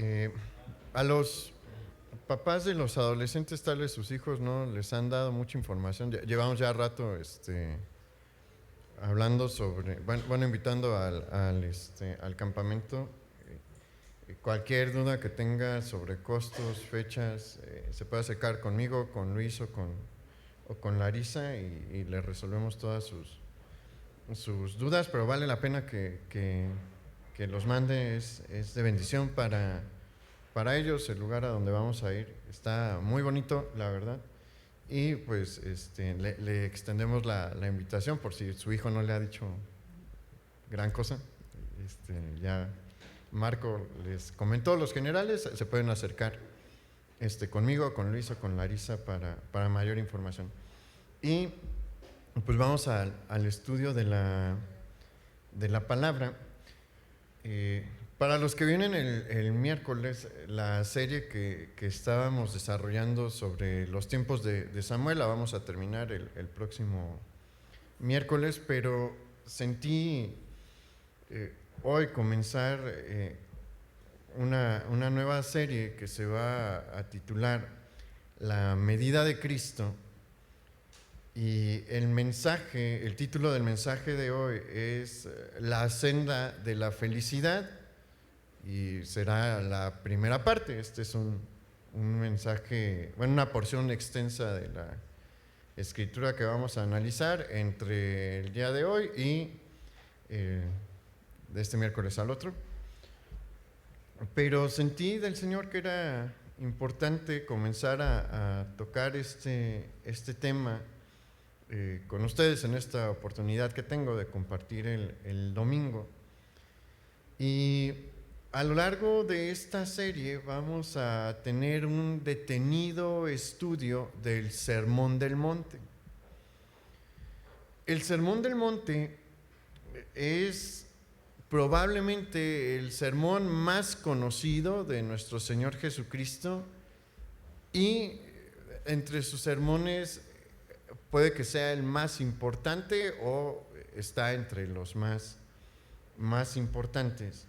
Eh, a los papás de los adolescentes, tal vez sus hijos no les han dado mucha información. Llevamos ya rato hablando sobre, bueno, invitando al campamento. Cualquier duda que tenga sobre costos, fechas, se puede acercar conmigo, con Luis o con Larisa y le resolvemos todas sus dudas, pero vale la pena que los mande, es de bendición para ellos. El lugar a donde vamos a ir está muy bonito, la verdad, y pues le extendemos la invitación por si su hijo no le ha dicho gran cosa. Ya Marco les comentó los generales, se pueden acercar conmigo, con Luis o con Larisa para mayor información. Y pues vamos al estudio de la palabra. Para los que vienen el miércoles, la serie que estábamos desarrollando sobre los tiempos de Samuel la vamos a terminar el próximo miércoles, pero sentí hoy comenzar una nueva serie que se va a titular La medida de Cristo. Y el título del mensaje de hoy es La senda de la felicidad, y será la primera parte. Este es un mensaje, una porción extensa de la escritura que vamos a analizar entre el día de hoy y de este miércoles al otro. Pero sentí del Señor que era importante comenzar a tocar este tema con ustedes en esta oportunidad que tengo de compartir el domingo. Y a lo largo de esta serie vamos a tener un detenido estudio del Sermón del Monte. El Sermón del Monte es probablemente el sermón más conocido de nuestro Señor Jesucristo, y entre sus sermones puede que sea el más importante o está entre los más importantes.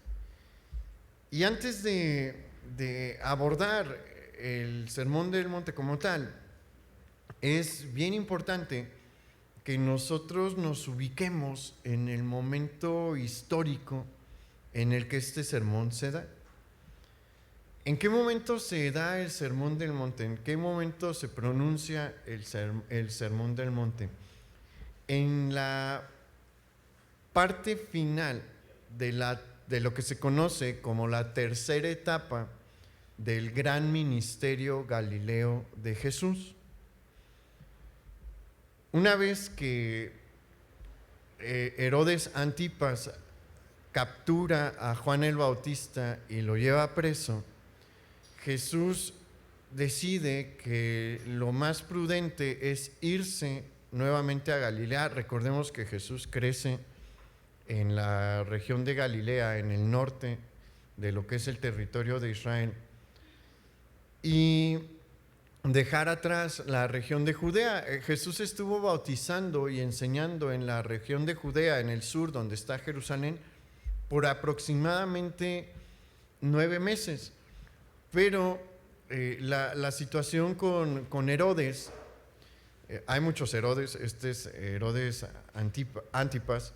Y antes de abordar el Sermón del Monte como tal, es bien importante que nosotros nos ubiquemos en el momento histórico en el que este sermón se da. ¿En qué momento se da el Sermón del Monte? ¿En qué momento se pronuncia el Sermón del Monte? En la parte final de lo que se conoce como la tercera etapa del gran ministerio galileo de Jesús. Una vez que Herodes Antipas captura a Juan el Bautista y lo lleva preso, Jesús decide que lo más prudente es irse nuevamente a Galilea. Recordemos que Jesús crece en la región de Galilea, en el norte de lo que es el territorio de Israel, y dejar atrás la región de Judea. Jesús estuvo bautizando y enseñando en la región de Judea, en el sur, donde está Jerusalén, por aproximadamente 9 meses. Pero la situación con Herodes, hay muchos Herodes, este es Herodes Antipas,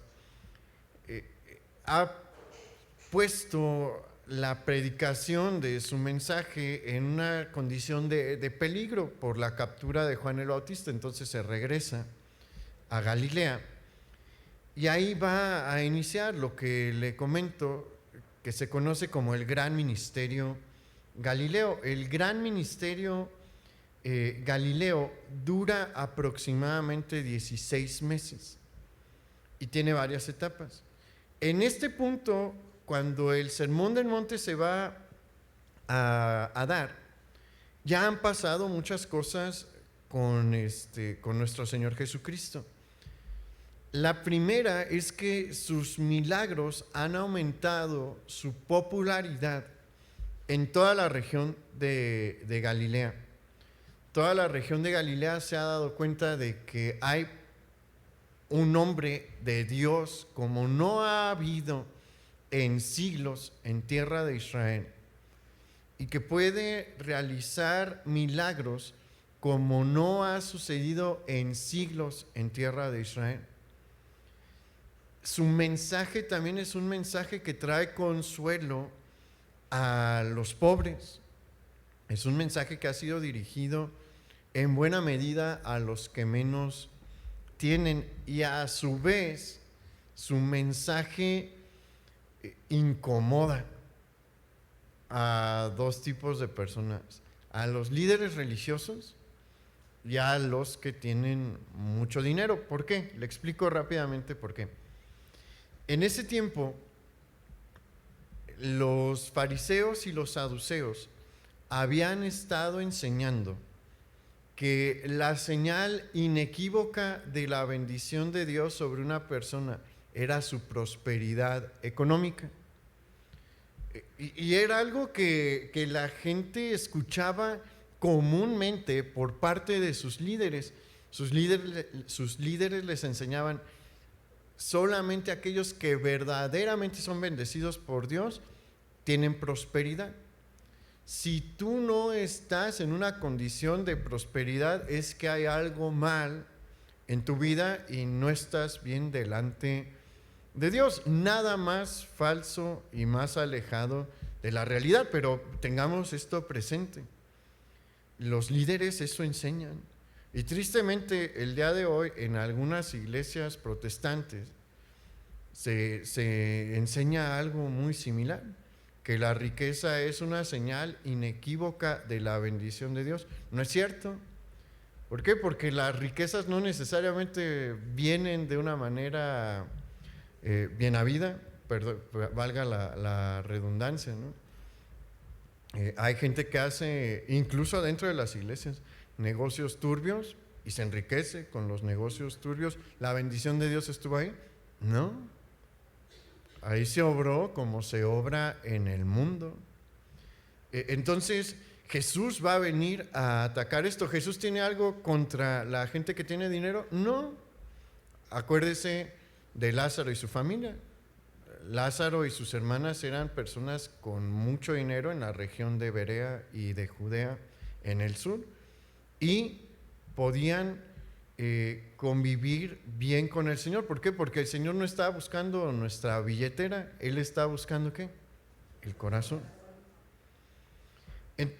ha puesto la predicación de su mensaje en una condición de peligro por la captura de Juan el Bautista. Entonces se regresa a Galilea y ahí va a iniciar lo que le comento, que se conoce como el gran ministerio Galileo. El gran ministerio Galileo dura aproximadamente 16 meses y tiene varias etapas. En este punto, cuando el Sermón del Monte se va a dar, ya han pasado muchas cosas con nuestro Señor Jesucristo. La primera es que sus milagros han aumentado su popularidad en toda la región de Galilea. Toda la región de Galilea se ha dado cuenta de que hay un hombre de Dios como no ha habido en siglos en tierra de Israel. y que puede realizar milagros como no ha sucedido en siglos en tierra de Israel. Su mensaje también es un mensaje que trae consuelo a los pobres. Es un mensaje que ha sido dirigido en buena medida a los que menos tienen, y a su vez su mensaje incomoda a dos tipos de personas: a los líderes religiosos y a los que tienen mucho dinero. ¿Por qué? Le explico rápidamente por qué. En ese tiempo, los fariseos y los saduceos habían estado enseñando que la señal inequívoca de la bendición de Dios sobre una persona era su prosperidad económica. Y era algo que la gente escuchaba comúnmente por parte de sus líderes. Sus líderes les enseñaban: solamente aquellos que verdaderamente son bendecidos por Dios tienen prosperidad. Si tú no estás en una condición de prosperidad, es que hay algo mal en tu vida y no estás bien delante de Dios. Nada más falso y más alejado de la realidad, pero tengamos esto presente. Los líderes eso enseñan. Y tristemente el día de hoy en algunas iglesias protestantes se enseña algo muy similar: que la riqueza es una señal inequívoca de la bendición de Dios. ¿No es cierto? ¿Por qué? Porque las riquezas no necesariamente vienen de una manera bien habida, valga la redundancia, ¿no? Hay gente que hace, incluso dentro de las iglesias, negocios turbios y se enriquece con los negocios turbios. ¿La bendición de Dios estuvo ahí? No. Ahí se obró como se obra en el mundo. Entonces, ¿Jesús va a venir a atacar esto? ¿Jesús tiene algo contra la gente que tiene dinero? No. Acuérdese de Lázaro y su familia. Lázaro y sus hermanas eran personas con mucho dinero en la región de Berea y de Judea en el sur, y podían convivir bien con el Señor. ¿Por qué? Porque el Señor no estaba buscando nuestra billetera, Él estaba buscando ¿qué? El corazón.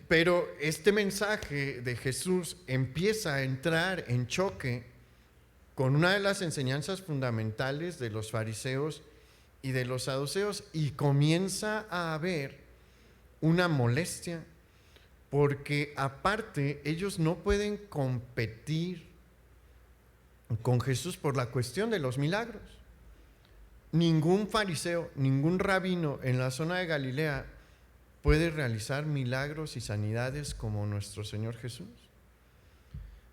Pero este mensaje de Jesús empieza a entrar en choque con una de las enseñanzas fundamentales de los fariseos y de los saduceos, y comienza a haber una molestia, porque aparte ellos no pueden competir con Jesús por la cuestión de los milagros. Ningún fariseo, ningún rabino en la zona de Galilea puede realizar milagros y sanidades como nuestro Señor Jesús.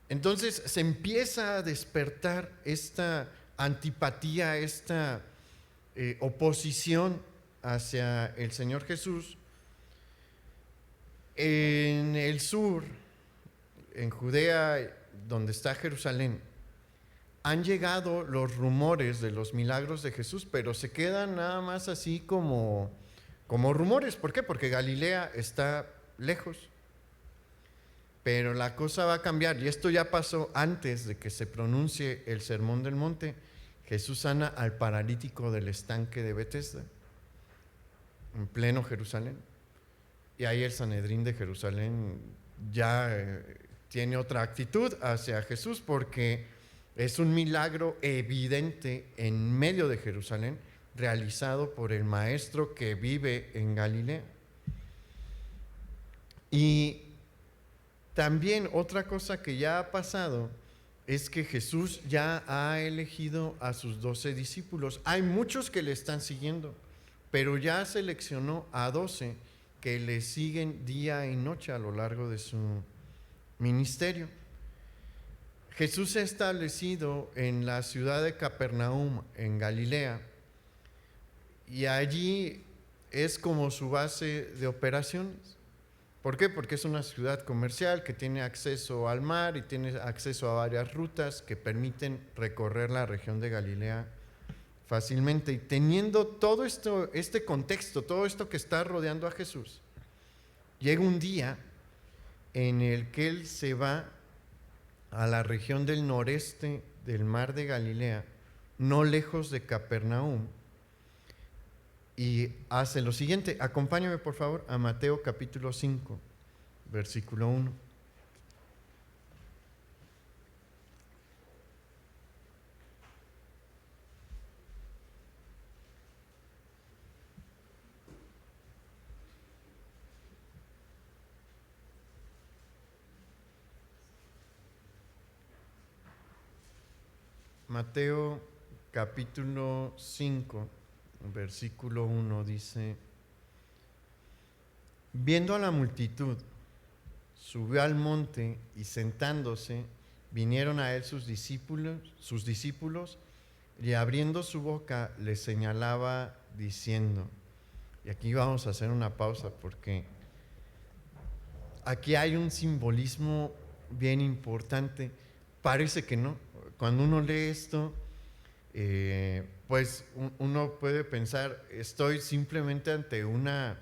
Entonces se empieza a despertar esta antipatía, esta oposición hacia el Señor Jesús. En el sur, en Judea, donde está Jerusalén, han llegado los rumores de los milagros de Jesús, pero se quedan nada más así como rumores. ¿Por qué? Porque Galilea está lejos. Pero la cosa va a cambiar, y esto ya pasó antes de que se pronuncie el Sermón del Monte. Jesús sana al paralítico del estanque de Betesda, en pleno Jerusalén. Y ahí el Sanedrín de Jerusalén ya tiene otra actitud hacia Jesús, porque es un milagro evidente en medio de Jerusalén, realizado por el maestro que vive en Galilea. Y también otra cosa que ya ha pasado es que Jesús ya ha elegido a sus 12 discípulos. Hay muchos que le están siguiendo, pero ya seleccionó a 12 que le siguen día y noche a lo largo de su ministerio. Jesús se ha establecido en la ciudad de Capernaum, en Galilea, y allí es como su base de operaciones. ¿Por qué? Porque es una ciudad comercial que tiene acceso al mar y tiene acceso a varias rutas que permiten recorrer la región de Galilea fácilmente. Y teniendo todo esto, este contexto, todo esto que está rodeando a Jesús, llega un día en el que él se va a la región del noreste del mar de Galilea, no lejos de Capernaum, y hace lo siguiente. Acompáñame por favor a Mateo capítulo 5, versículo 1. Mateo capítulo 5, versículo 1 dice: viendo a la multitud, subió al monte y sentándose, vinieron a él sus discípulos, y abriendo su boca les señalaba diciendo, y aquí vamos a hacer una pausa porque aquí hay un simbolismo bien importante. Parece que no. Cuando uno lee esto, pues uno puede pensar, estoy simplemente ante una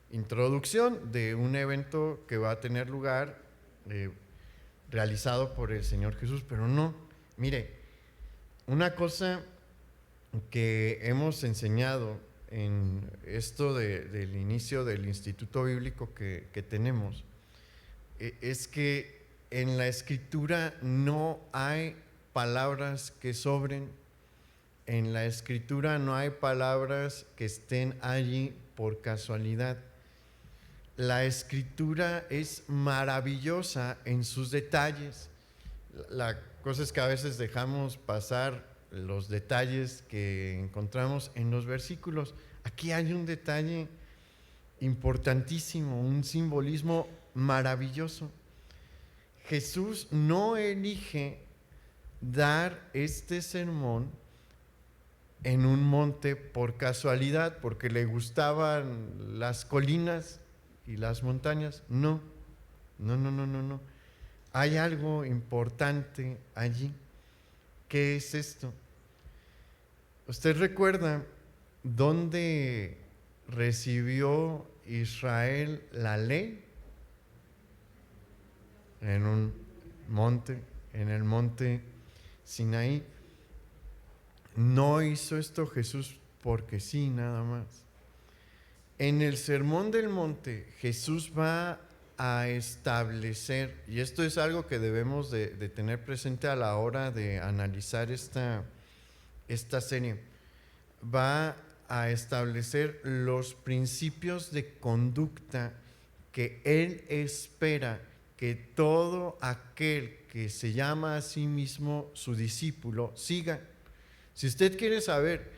introducción de un evento que va a tener lugar realizado por el Señor Jesús, pero no. Mire, una cosa que hemos enseñado en esto del inicio del instituto bíblico que tenemos, es que en la Escritura no hay palabras que sobren. En la Escritura no hay palabras que estén allí por casualidad. La Escritura es maravillosa en sus detalles. La cosa es que a veces dejamos pasar los detalles que encontramos en los versículos. Aquí hay un detalle importantísimo, un simbolismo maravilloso. Jesús no elige dar este sermón en un monte por casualidad, porque le gustaban las colinas y las montañas. No. Hay algo importante allí. ¿Qué es esto? ¿Usted recuerda dónde recibió Israel la ley? En un monte, en el monte Sinaí. No hizo esto Jesús porque sí, nada más. En el Sermón del Monte, Jesús va a establecer, y esto es algo que debemos de tener presente a la hora de analizar esta serie, va a establecer los principios de conducta que Él espera que todo aquel que se llama a sí mismo su discípulo siga. Si usted quiere saber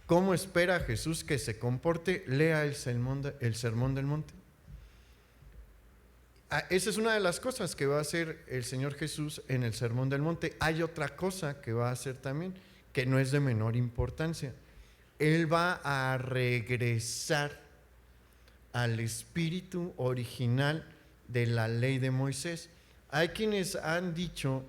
cómo espera Jesús que se comporte, lea el Sermón del Monte. Esa es una de las cosas que va a hacer el Señor Jesús en el Sermón del Monte. Hay otra cosa que va a hacer también, que no es de menor importancia. Él va a regresar al espíritu original de la ley de Moisés. Hay quienes han dicho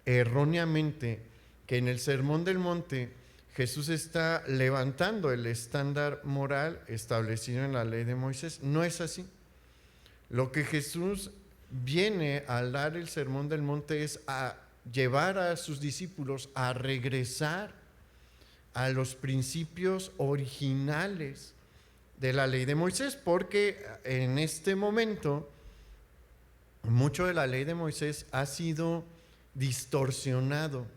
erróneamente que en el Sermón del Monte Jesús está levantando el estándar moral establecido en la ley de Moisés. No es así. Lo que Jesús viene al dar el Sermón del Monte es a llevar a sus discípulos a regresar a los principios originales de la ley de Moisés, porque en este momento mucho de la ley de Moisés ha sido distorsionado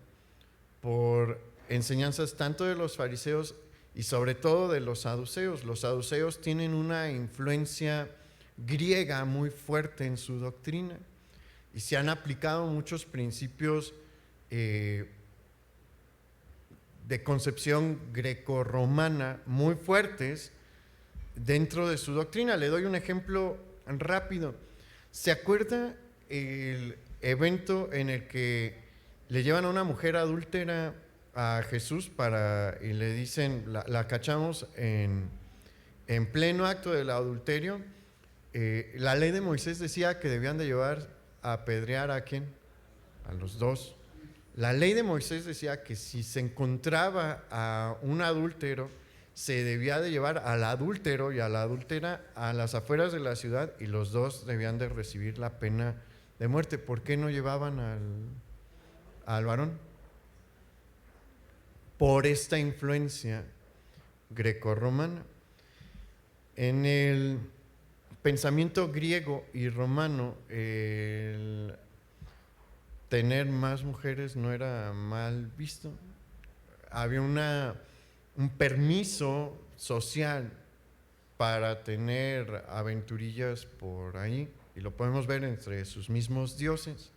por enseñanzas tanto de los fariseos y sobre todo de los saduceos. Los saduceos tienen una influencia griega muy fuerte en su doctrina y se han aplicado muchos principios de concepción grecorromana muy fuertes dentro de su doctrina. Le doy un ejemplo rápido. ¿Se acuerda el evento en el que le llevan a una mujer adúltera a Jesús y le dicen, la cachamos en pleno acto del adulterio? La ley de Moisés decía que debían de llevar a apedrear ¿a quién? A los dos. La ley de Moisés decía que si se encontraba a un adúltero, se debía de llevar al adúltero y a la adúltera a las afueras de la ciudad y los dos debían de recibir la pena de muerte. ¿Por qué no llevaban al varón? Por esta influencia grecorromana. En el pensamiento griego y romano, el tener más mujeres no era mal visto. Había un permiso social para tener aventurillas por ahí, y lo podemos ver entre sus mismos dioses.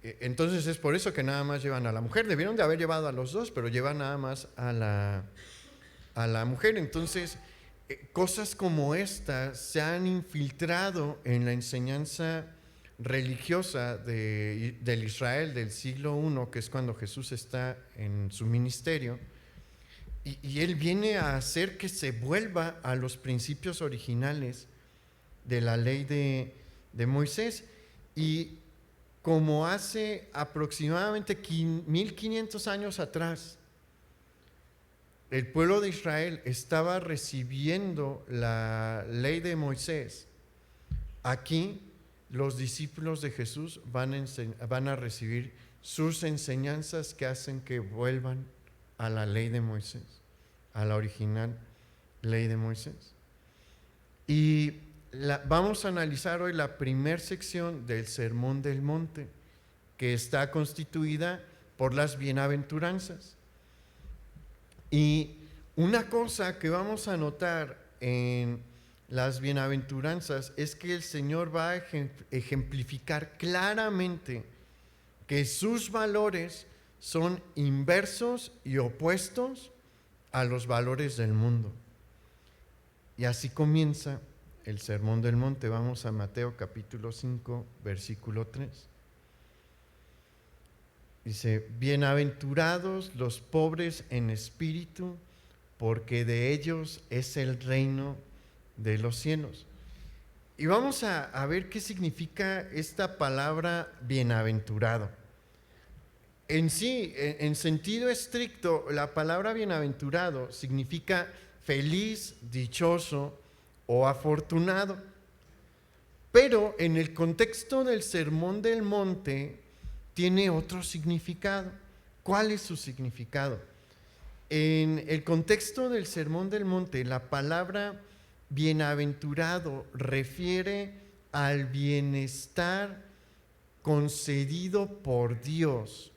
Entonces es por eso que nada más llevan a la mujer. Debieron de haber llevado a los dos, pero llevan nada más a la mujer. Entonces, cosas como estas se han infiltrado en la enseñanza religiosa del Israel del siglo I, que es cuando Jesús está en su ministerio, y él viene a hacer que se vuelva a los principios originales de la ley de Moisés. Y como hace aproximadamente 1500 años atrás, el pueblo de Israel estaba recibiendo la ley de Moisés, aquí los discípulos de Jesús van a recibir sus enseñanzas que hacen que vuelvan a la ley de Moisés, a la original ley de Moisés. Y vamos a analizar hoy la primera sección del Sermón del Monte, que está constituida por las bienaventuranzas. Y una cosa que vamos a notar en las bienaventuranzas es que el Señor va a ejemplificar claramente que sus valores son inversos y opuestos a los valores del mundo. Y así comienza el Sermón del Monte. Vamos a Mateo capítulo 5, versículo 3. Dice: bienaventurados los pobres en espíritu, porque de ellos es el reino de los cielos. Y vamos a ver qué significa esta palabra bienaventurado. En sí, en sentido estricto, la palabra bienaventurado significa feliz, dichoso o afortunado. Pero en el contexto del Sermón del Monte tiene otro significado. ¿Cuál es su significado? En el contexto del Sermón del Monte, la palabra bienaventurado refiere al bienestar concedido por Dios,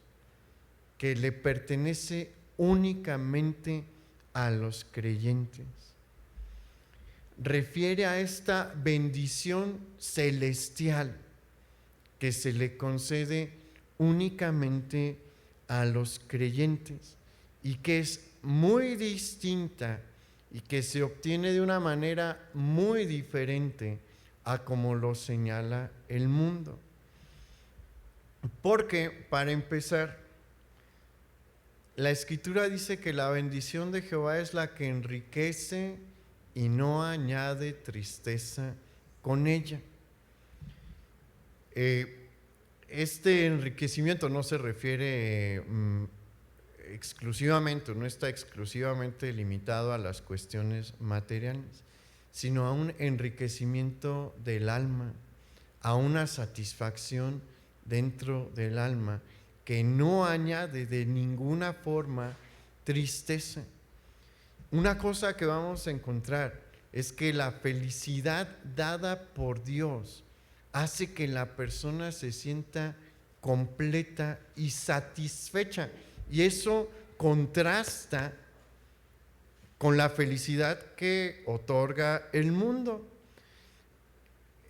que le pertenece únicamente a los creyentes. Refiere a esta bendición celestial que se le concede únicamente a los creyentes y que es muy distinta y que se obtiene de una manera muy diferente a como lo señala el mundo. Porque, para empezar, la Escritura dice que la bendición de Jehová es la que enriquece y no añade tristeza con ella. Este enriquecimiento no se refiere exclusivamente, no está exclusivamente limitado a las cuestiones materiales, sino a un enriquecimiento del alma, a una satisfacción dentro del alma que no añade de ninguna forma tristeza. Una cosa que vamos a encontrar es que la felicidad dada por Dios hace que la persona se sienta completa y satisfecha, y eso contrasta con la felicidad que otorga el mundo.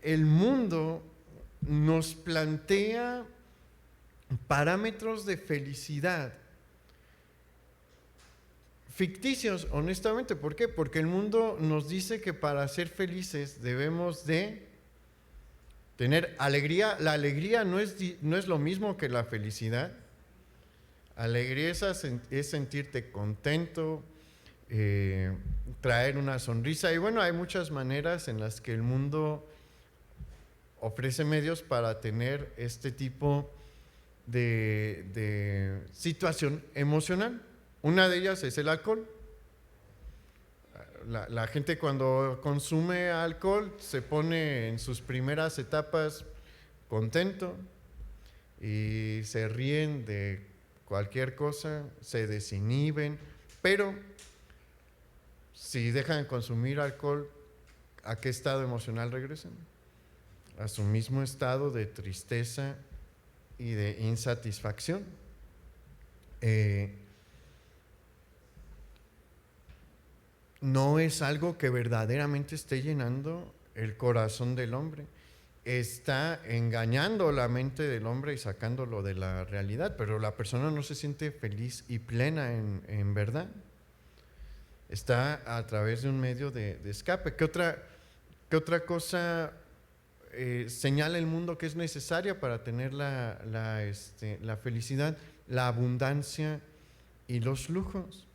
El mundo nos plantea parámetros de felicidad ficticios, honestamente. ¿Por qué? Porque el mundo nos dice que para ser felices debemos de tener alegría. La alegría no es lo mismo que la felicidad. Alegría es sentirte contento, traer una sonrisa. Y bueno, hay muchas maneras en las que el mundo ofrece medios para tener este tipo de situación emocional. Una de ellas es el alcohol. La gente cuando consume alcohol se pone en sus primeras etapas contento y se ríen de cualquier cosa, se desinhiben, pero si dejan de consumir alcohol, ¿a qué estado emocional regresan? A su mismo estado de tristeza y de insatisfacción. No es algo que verdaderamente esté llenando el corazón del hombre. Está engañando la mente del hombre y sacándolo de la realidad, pero la persona no se siente feliz y plena en verdad. Está a través de un medio de escape. ¿Qué otra cosa señala el mundo que es necesaria para tener la felicidad? La abundancia y los lujos.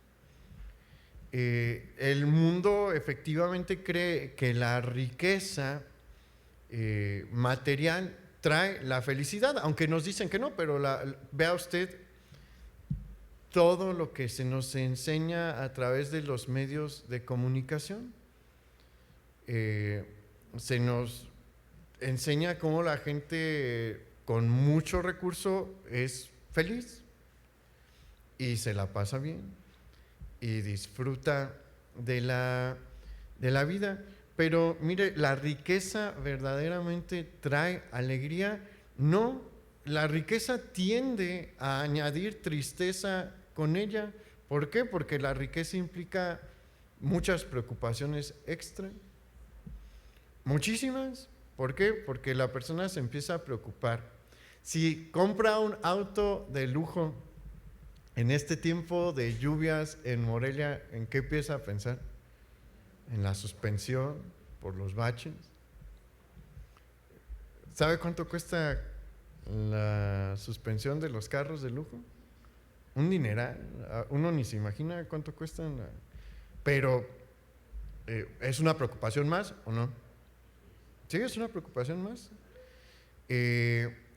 El mundo efectivamente cree que la riqueza material trae la felicidad, aunque nos dicen que no, pero vea usted todo lo que se nos enseña a través de los medios de comunicación. Se nos enseña cómo la gente con mucho recurso es feliz y se la pasa bien y disfruta de la vida. Pero mire, la riqueza verdaderamente trae alegría. No, la riqueza tiende a añadir tristeza con ella. ¿Por qué? Porque la riqueza implica muchas preocupaciones extra, muchísimas. ¿Por qué? Porque la persona se empieza a preocupar. Si compra un auto de lujo en este tiempo de lluvias en Morelia, ¿en qué empieza a pensar? En la suspensión por los baches. ¿Sabe cuánto cuesta la suspensión de los carros de lujo? Un dineral. Uno ni se imagina cuánto cuestan. Pero ¿es una preocupación más o no? Sí, es una preocupación más.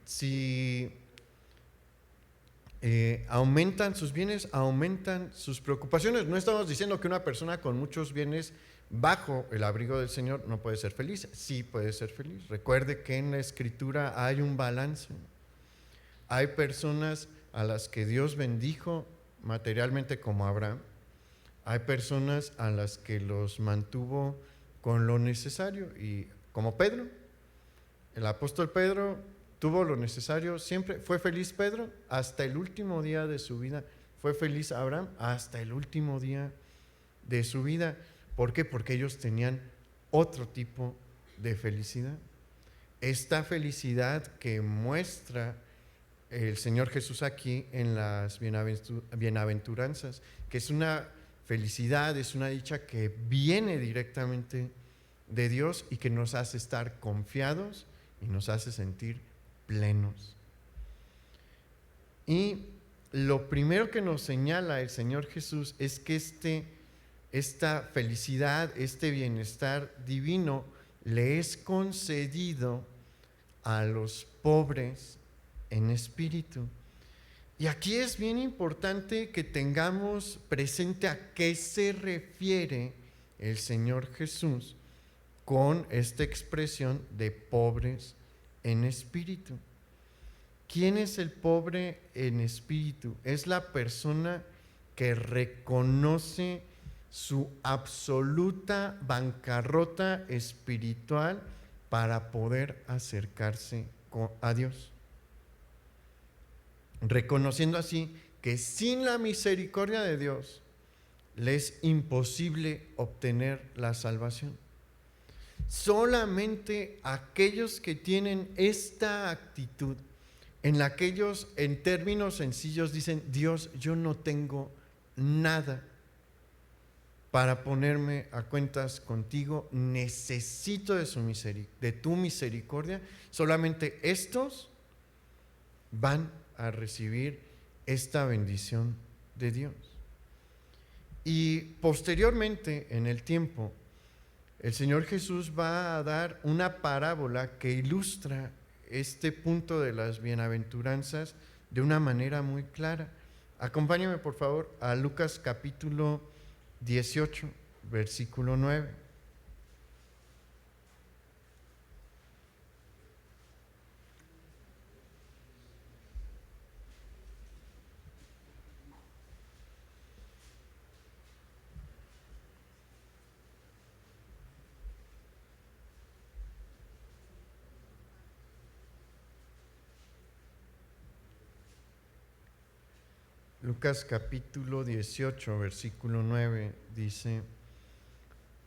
Si aumentan sus bienes, aumentan sus preocupaciones. No estamos diciendo que una persona con muchos bienes bajo el abrigo del Señor no puede ser feliz. Sí puede ser feliz. Recuerde que en la Escritura hay un balance. Hay personas a las que Dios bendijo materialmente como Abraham. Hay personas a las que los mantuvo con lo necesario, y como Pedro, el apóstol Pedro tuvo lo necesario siempre. ¿Fue feliz Pedro? Hasta el último día de su vida. ¿Fue feliz Abraham? Hasta el último día de su vida. ¿Por qué? Porque ellos tenían otro tipo de felicidad. Esta felicidad que muestra el Señor Jesús aquí en las bienaventuranzas, que es una felicidad, es una dicha que viene directamente de Dios y que nos hace estar confiados y nos hace sentir plenos. Y lo primero que nos señala el Señor Jesús es que esta felicidad, este bienestar divino le es concedido a los pobres en espíritu. Y aquí es bien importante que tengamos presente a qué se refiere el Señor Jesús con esta expresión de pobres en espíritu. ¿Quién es el pobre en espíritu? Es la persona que reconoce su absoluta bancarrota espiritual para poder acercarse a Dios. Reconociendo así que sin la misericordia de Dios le es imposible obtener la salvación. Solamente aquellos que tienen esta actitud, en la que ellos en términos sencillos dicen: Dios, yo no tengo nada para ponerme a cuentas contigo, necesito de tu misericordia. Solamente estos van a recibir esta bendición de Dios. Y posteriormente, en el tiempo, el Señor Jesús va a dar una parábola que ilustra este punto de las bienaventuranzas de una manera muy clara. Acompáñame por favor a Lucas capítulo 18, versículo 9. Lucas capítulo 18, versículo 9 dice: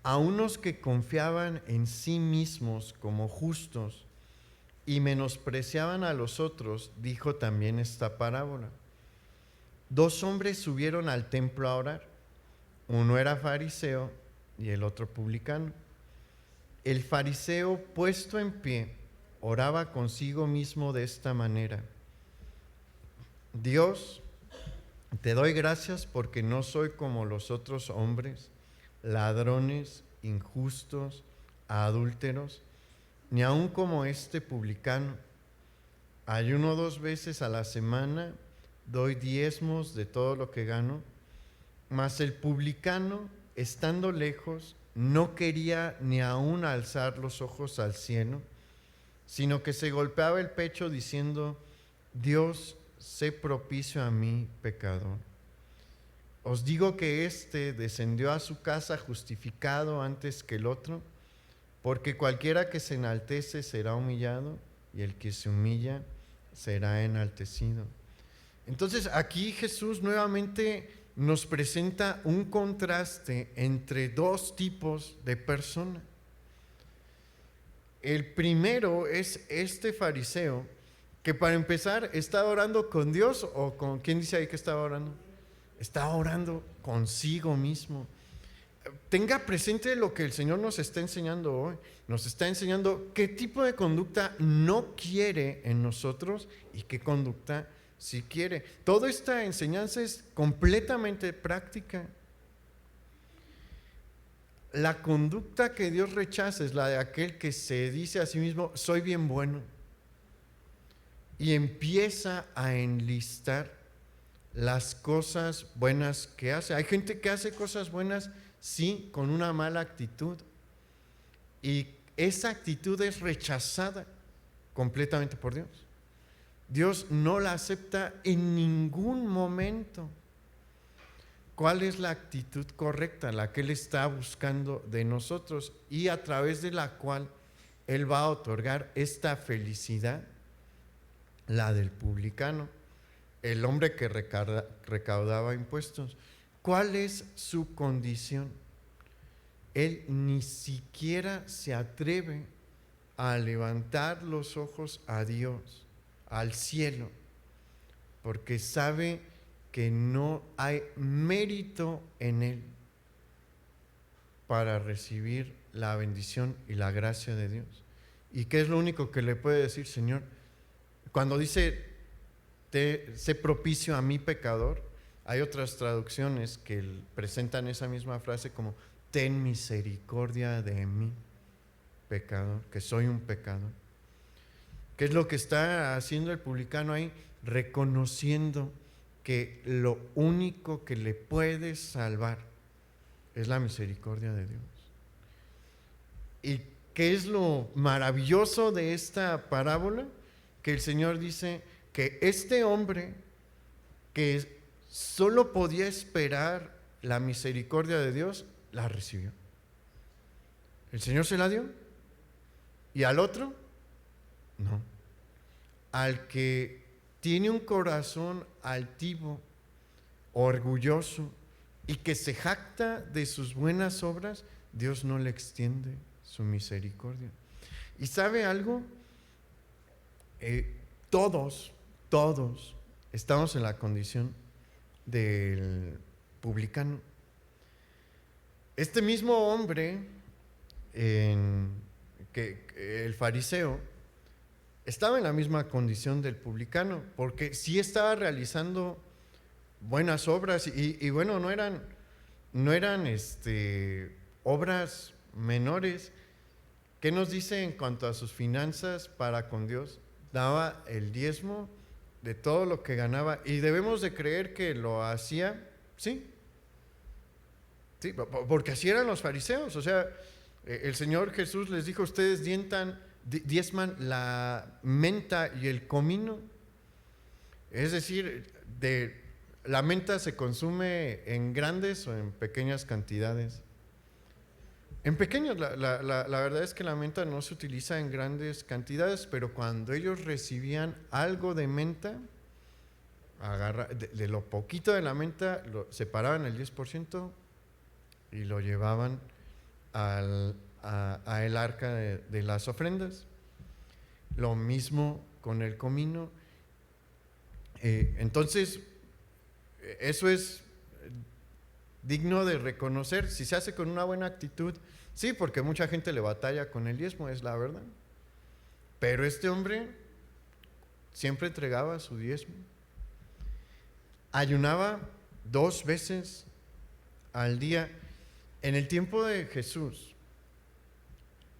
a unos que confiaban en sí mismos como justos y menospreciaban a los otros, dijo también esta parábola. Dos hombres subieron al templo a orar. Uno era fariseo y el otro publicano. El fariseo, puesto en pie, oraba consigo mismo de esta manera: Dios, te doy gracias porque no soy como los otros hombres, ladrones, injustos, adúlteros, ni aun como este publicano. Ayuno 2 veces a la semana, doy diezmos de todo lo que gano. Mas el publicano, estando lejos, no quería ni aun alzar los ojos al cielo, sino que se golpeaba el pecho diciendo: Dios, sé propicio a mí, pecador. Os digo que éste descendió a su casa justificado antes que el otro, porque cualquiera que se enaltece será humillado, y el que se humilla será enaltecido. Entonces aquí Jesús nuevamente nos presenta un contraste entre dos tipos de personas. El primero es este fariseo que, para empezar, estaba orando con Dios, o con ¿quién dice ahí que estaba orando? Estaba orando consigo mismo. Tenga presente lo que el Señor nos está enseñando hoy. Nos está enseñando qué tipo de conducta no quiere en nosotros y qué conducta sí quiere. Toda esta enseñanza es completamente práctica. La conducta que Dios rechaza es la de aquel que se dice a sí mismo: soy bien bueno, y empieza a enlistar las cosas buenas que hace. Hay gente que hace cosas buenas, sí, con una mala actitud, y esa actitud es rechazada completamente por Dios. Dios no la acepta en ningún momento. ¿Cuál es la actitud correcta, la que Él está buscando de nosotros y a través de la cual Él va a otorgar esta felicidad? La del publicano, el hombre que recaudaba impuestos. ¿Cuál es su condición? Él ni siquiera se atreve a levantar los ojos a Dios, al cielo, porque sabe que no hay mérito en él para recibir la bendición y la gracia de Dios. ¿Y qué es lo único que le puede decir? Señor, cuando dice sé propicio a mi pecador, hay otras traducciones que presentan esa misma frase como: ten misericordia de mí, pecador, que soy un pecador. ¿Qué es lo que está haciendo el publicano ahí? Reconociendo que lo único que le puede salvar es la misericordia de Dios. ¿Y qué es lo maravilloso de esta parábola? Que el Señor dice que este hombre, que solo podía esperar la misericordia de Dios, la recibió. El Señor se la dio. ¿Y al otro? No. Al que tiene un corazón altivo, orgulloso y que se jacta de sus buenas obras, Dios no le extiende su misericordia. ¿Y sabe algo? Todos estamos en la condición del publicano. Este mismo hombre, el fariseo, estaba en la misma condición del publicano, porque sí estaba realizando buenas obras y bueno, no eran obras menores. ¿Qué nos dice en cuanto a sus finanzas para con Dios? Daba el diezmo de todo lo que ganaba, y debemos de creer que lo hacía, sí, Sí, porque así eran los fariseos. O sea, el Señor Jesús les dijo: ustedes diezman la menta y el comino. Es decir, la menta se consume en grandes o en pequeñas cantidades. En pequeños, la verdad es que la menta no se utiliza en grandes cantidades, pero cuando ellos recibían algo de menta, de lo poquito de la menta, lo separaban el 10% y lo llevaban a el arca de las ofrendas. Lo mismo con el comino. Entonces, eso es digno de reconocer si se hace con una buena actitud. Sí, porque mucha gente le batalla con el diezmo, es la verdad. Pero este hombre siempre entregaba su diezmo. Ayunaba 2 veces al día. En el tiempo de Jesús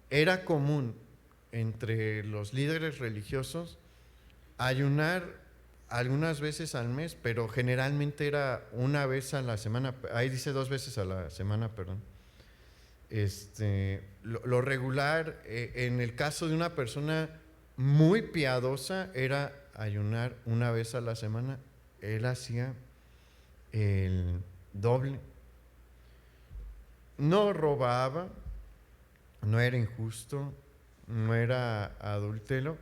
era común entre los líderes religiosos ayunar algunas veces al mes, pero generalmente era una vez a la semana. Ahí dice 2 veces a la semana, perdón. Lo regular, en el caso de una persona muy piadosa, era ayunar una vez a la semana. Él hacía el doble. No robaba, no era injusto, no era adúltero,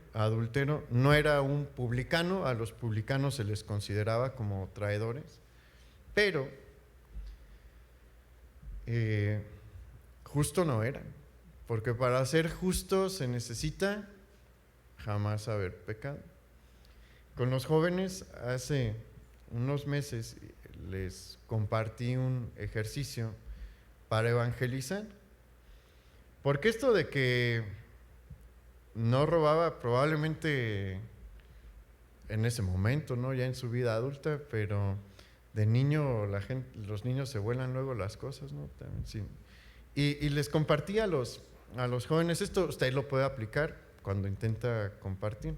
no era un publicano. A los publicanos se les consideraba como traidores, pero justo no era, porque para ser justo se necesita jamás haber pecado. Con los jóvenes hace unos meses les compartí un ejercicio para evangelizar, porque esto de que no robaba probablemente en ese momento, ¿no? Ya en su vida adulta, pero de niño los niños se vuelan luego las cosas, ¿no? También, sí. Y les compartí a los jóvenes, esto usted lo puede aplicar cuando intenta compartir,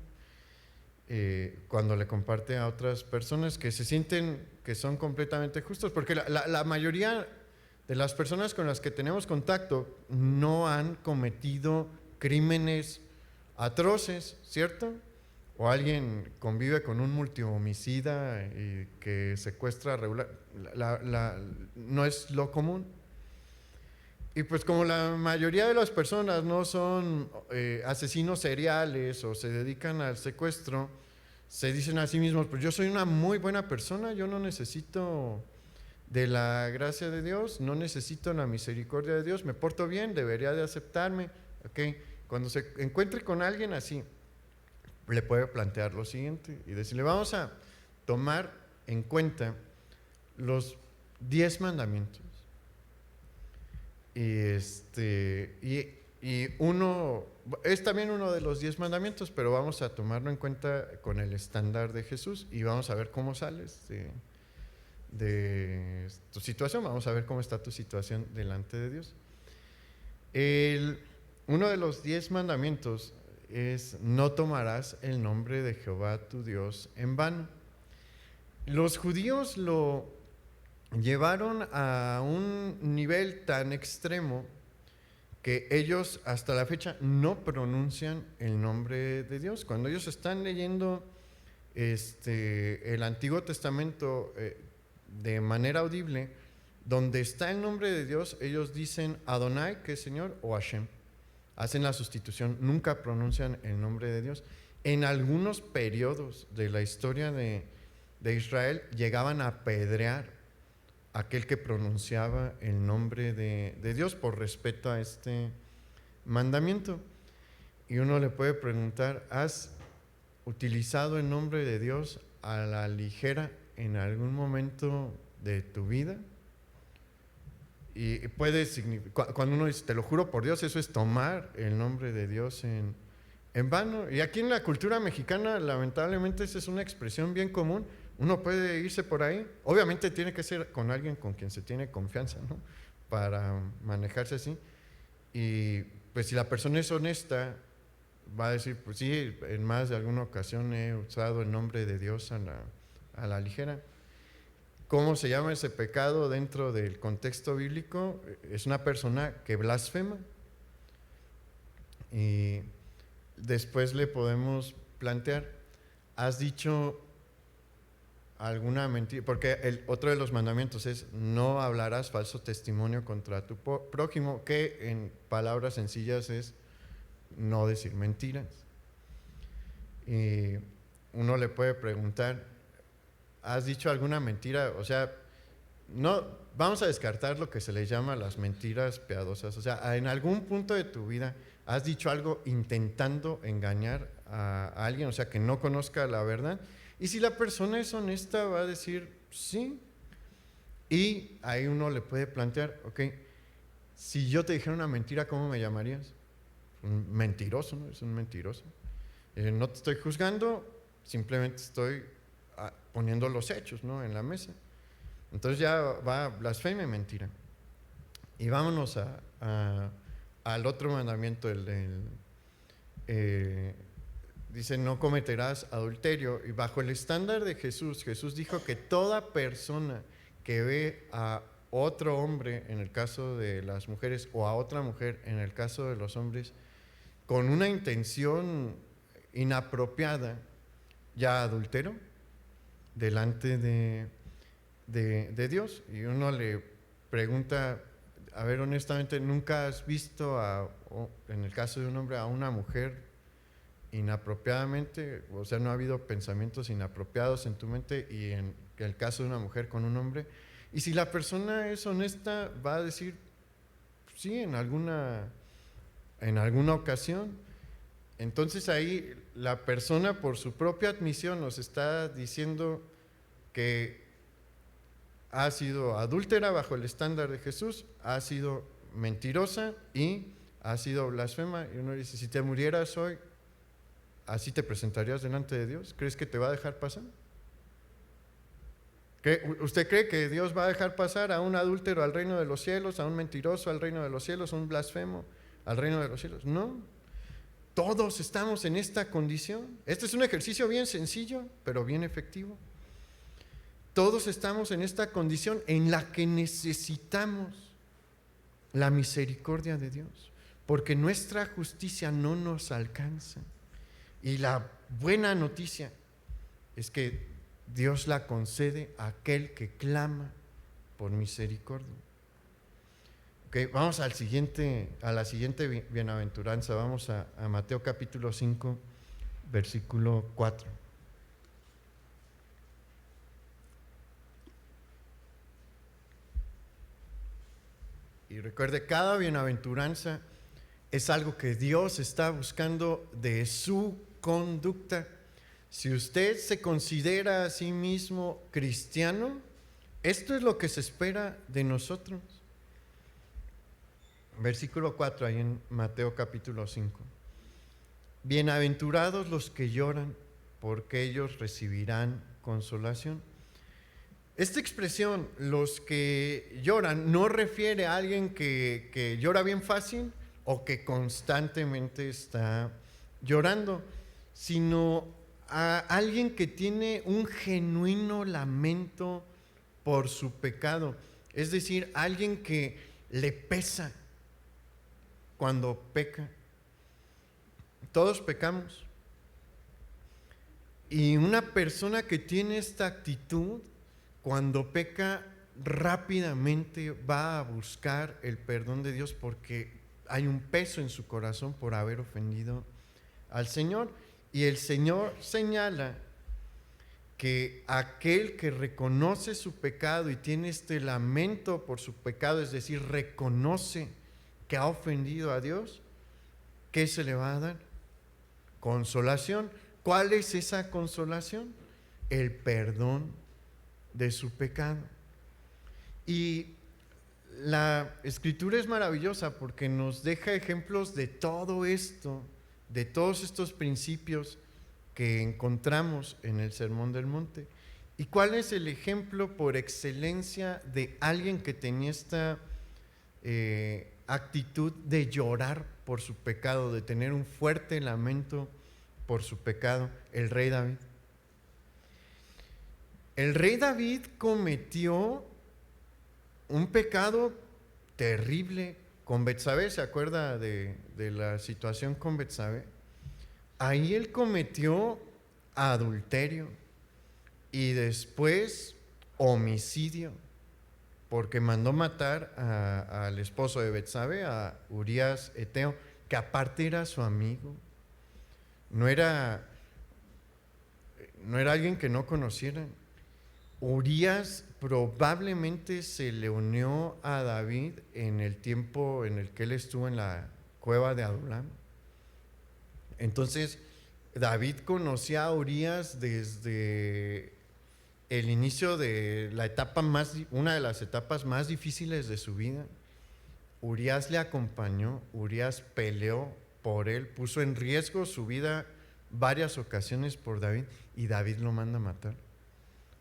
cuando le comparte a otras personas que se sienten que son completamente justos, porque la mayoría de las personas con las que tenemos contacto no han cometido crímenes atroces, ¿cierto? O alguien convive con un multihomicida y que secuestra regular, no es lo común. Y pues como la mayoría de las personas no son asesinos seriales o se dedican al secuestro, se dicen a sí mismos: pues yo soy una muy buena persona, yo no necesito de la gracia de Dios, no necesito la misericordia de Dios, me porto bien, debería de aceptarme. ¿Okay? Cuando se encuentre con alguien así, le puede plantear lo siguiente y decirle: vamos a tomar en cuenta los 10 mandamientos. Y uno es también uno de los 10 mandamientos, pero vamos a tomarlo en cuenta con el estándar de Jesús y vamos a ver cómo sales de tu situación, vamos a ver cómo está tu situación delante de Dios. Uno de los 10 mandamientos es: no tomarás el nombre de Jehová tu Dios en vano. Los judíos lo llevaron a un nivel tan extremo que ellos hasta la fecha no pronuncian el nombre de Dios. Cuando ellos están leyendo el Antiguo Testamento de manera audible, donde está el nombre de Dios, ellos dicen Adonai, que es Señor, o Hashem. Hacen la sustitución, nunca pronuncian el nombre de Dios. En algunos periodos de la historia de Israel llegaban a apedrear a aquel que pronunciaba el nombre de Dios por respeto a este mandamiento. Y uno le puede preguntar: ¿has utilizado el nombre de Dios a la ligera en algún momento de tu vida? Y puede significar, cuando uno dice te lo juro por Dios, eso es tomar el nombre de Dios en vano. Y aquí en la cultura mexicana, lamentablemente, esa es una expresión bien común. Uno puede irse por ahí, obviamente tiene que ser con alguien con quien se tiene confianza, ¿no? Para manejarse así. Y pues si la persona es honesta, va a decir: pues sí, en más de alguna ocasión he usado el nombre de Dios a la ligera. ¿Cómo se llama ese pecado dentro del contexto bíblico? Es una persona que blasfema. Y después le podemos plantear, ¿has dicho alguna mentira? Porque otro de los mandamientos es, no hablarás falso testimonio contra tu prójimo, que en palabras sencillas es no decir mentiras. Y uno le puede preguntar, ¿has dicho alguna mentira? O sea, no, vamos a descartar lo que se le llama las mentiras piadosas. O sea, en algún punto de tu vida has dicho algo intentando engañar a alguien, o sea, que no conozca la verdad. Y si la persona es honesta, va a decir sí. Y ahí uno le puede plantear, ok, si yo te dijera una mentira, ¿cómo me llamarías? Un mentiroso, ¿no? Es un mentiroso. No te estoy juzgando, simplemente estoy poniendo los hechos, ¿no?, en la mesa. Entonces ya va blasfemia y mentira. Y vámonos al otro mandamiento, dice, no cometerás adulterio. Y bajo el estándar de Jesús, Jesús dijo que toda persona que ve a otro hombre, en el caso de las mujeres, o a otra mujer, en el caso de los hombres, con una intención inapropiada, ya adultero delante de Dios. Y uno le pregunta, a ver, honestamente, ¿nunca has visto, en el caso de un hombre, a una mujer inapropiadamente? O sea, ¿no ha habido pensamientos inapropiados en tu mente? Y en el caso de una mujer con un hombre. Y si la persona es honesta, va a decir, sí, en alguna ocasión. Entonces ahí la persona, por su propia admisión, nos está diciendo que ha sido adúltera bajo el estándar de Jesús, ha sido mentirosa y ha sido blasfema. Y uno dice, si te murieras hoy, ¿así te presentarías delante de Dios? ¿Crees que te va a dejar pasar? ¿Usted cree que Dios va a dejar pasar a un adúltero al reino de los cielos, a un mentiroso al reino de los cielos, a un blasfemo al reino de los cielos? No. Todos estamos en esta condición. Este es un ejercicio bien sencillo, pero bien efectivo. Todos estamos en esta condición en la que necesitamos la misericordia de Dios, porque nuestra justicia no nos alcanza. Y la buena noticia es que Dios la concede a aquel que clama por misericordia. Okay, vamos a la siguiente bienaventuranza. Vamos a Mateo capítulo 5, versículo 4. Y recuerde, cada bienaventuranza es algo que Dios está buscando de su conducta. Si usted se considera a sí mismo cristiano, esto es lo que se espera de nosotros. Versículo 4, ahí en Mateo capítulo 5. Bienaventurados los que lloran, porque ellos recibirán consolación. Esta expresión, los que lloran, no refiere a alguien que llora bien fácil o que constantemente está llorando, sino a alguien que tiene un genuino lamento por su pecado. Es decir, alguien que le pesa cuando peca. Todos pecamos. Y una persona que tiene esta actitud, cuando peca, rápidamente va a buscar el perdón de Dios, porque hay un peso en su corazón por haber ofendido al Señor. Y el Señor señala que aquel que reconoce su pecado y tiene este lamento por su pecado, es decir, reconoce que ha ofendido a Dios, ¿qué se le va a dar? Consolación. ¿Cuál es esa consolación? El perdón de su pecado. Y la Escritura es maravillosa porque nos deja ejemplos de todo esto, de todos estos principios que encontramos en el Sermón del Monte. ¿Y cuál es el ejemplo por excelencia de alguien que tenía esta actitud de llorar por su pecado, de tener un fuerte lamento por su pecado? El rey David. El rey David cometió un pecado terrible con Betsabé. ¿Se acuerda de la situación con Betsabé? Ahí él cometió adulterio y después homicidio, porque mandó matar al esposo de Betsabé, a Urías Eteo, que aparte era su amigo. No era alguien que no conocieran. Urías probablemente se le unió a David en el tiempo en el que él estuvo en la cueva de Adulam. Entonces, David conocía a Urías desde el inicio de la una de las etapas más difíciles de su vida. Urías le acompañó, Urías peleó por él, puso en riesgo su vida varias ocasiones por David, y David lo manda a matar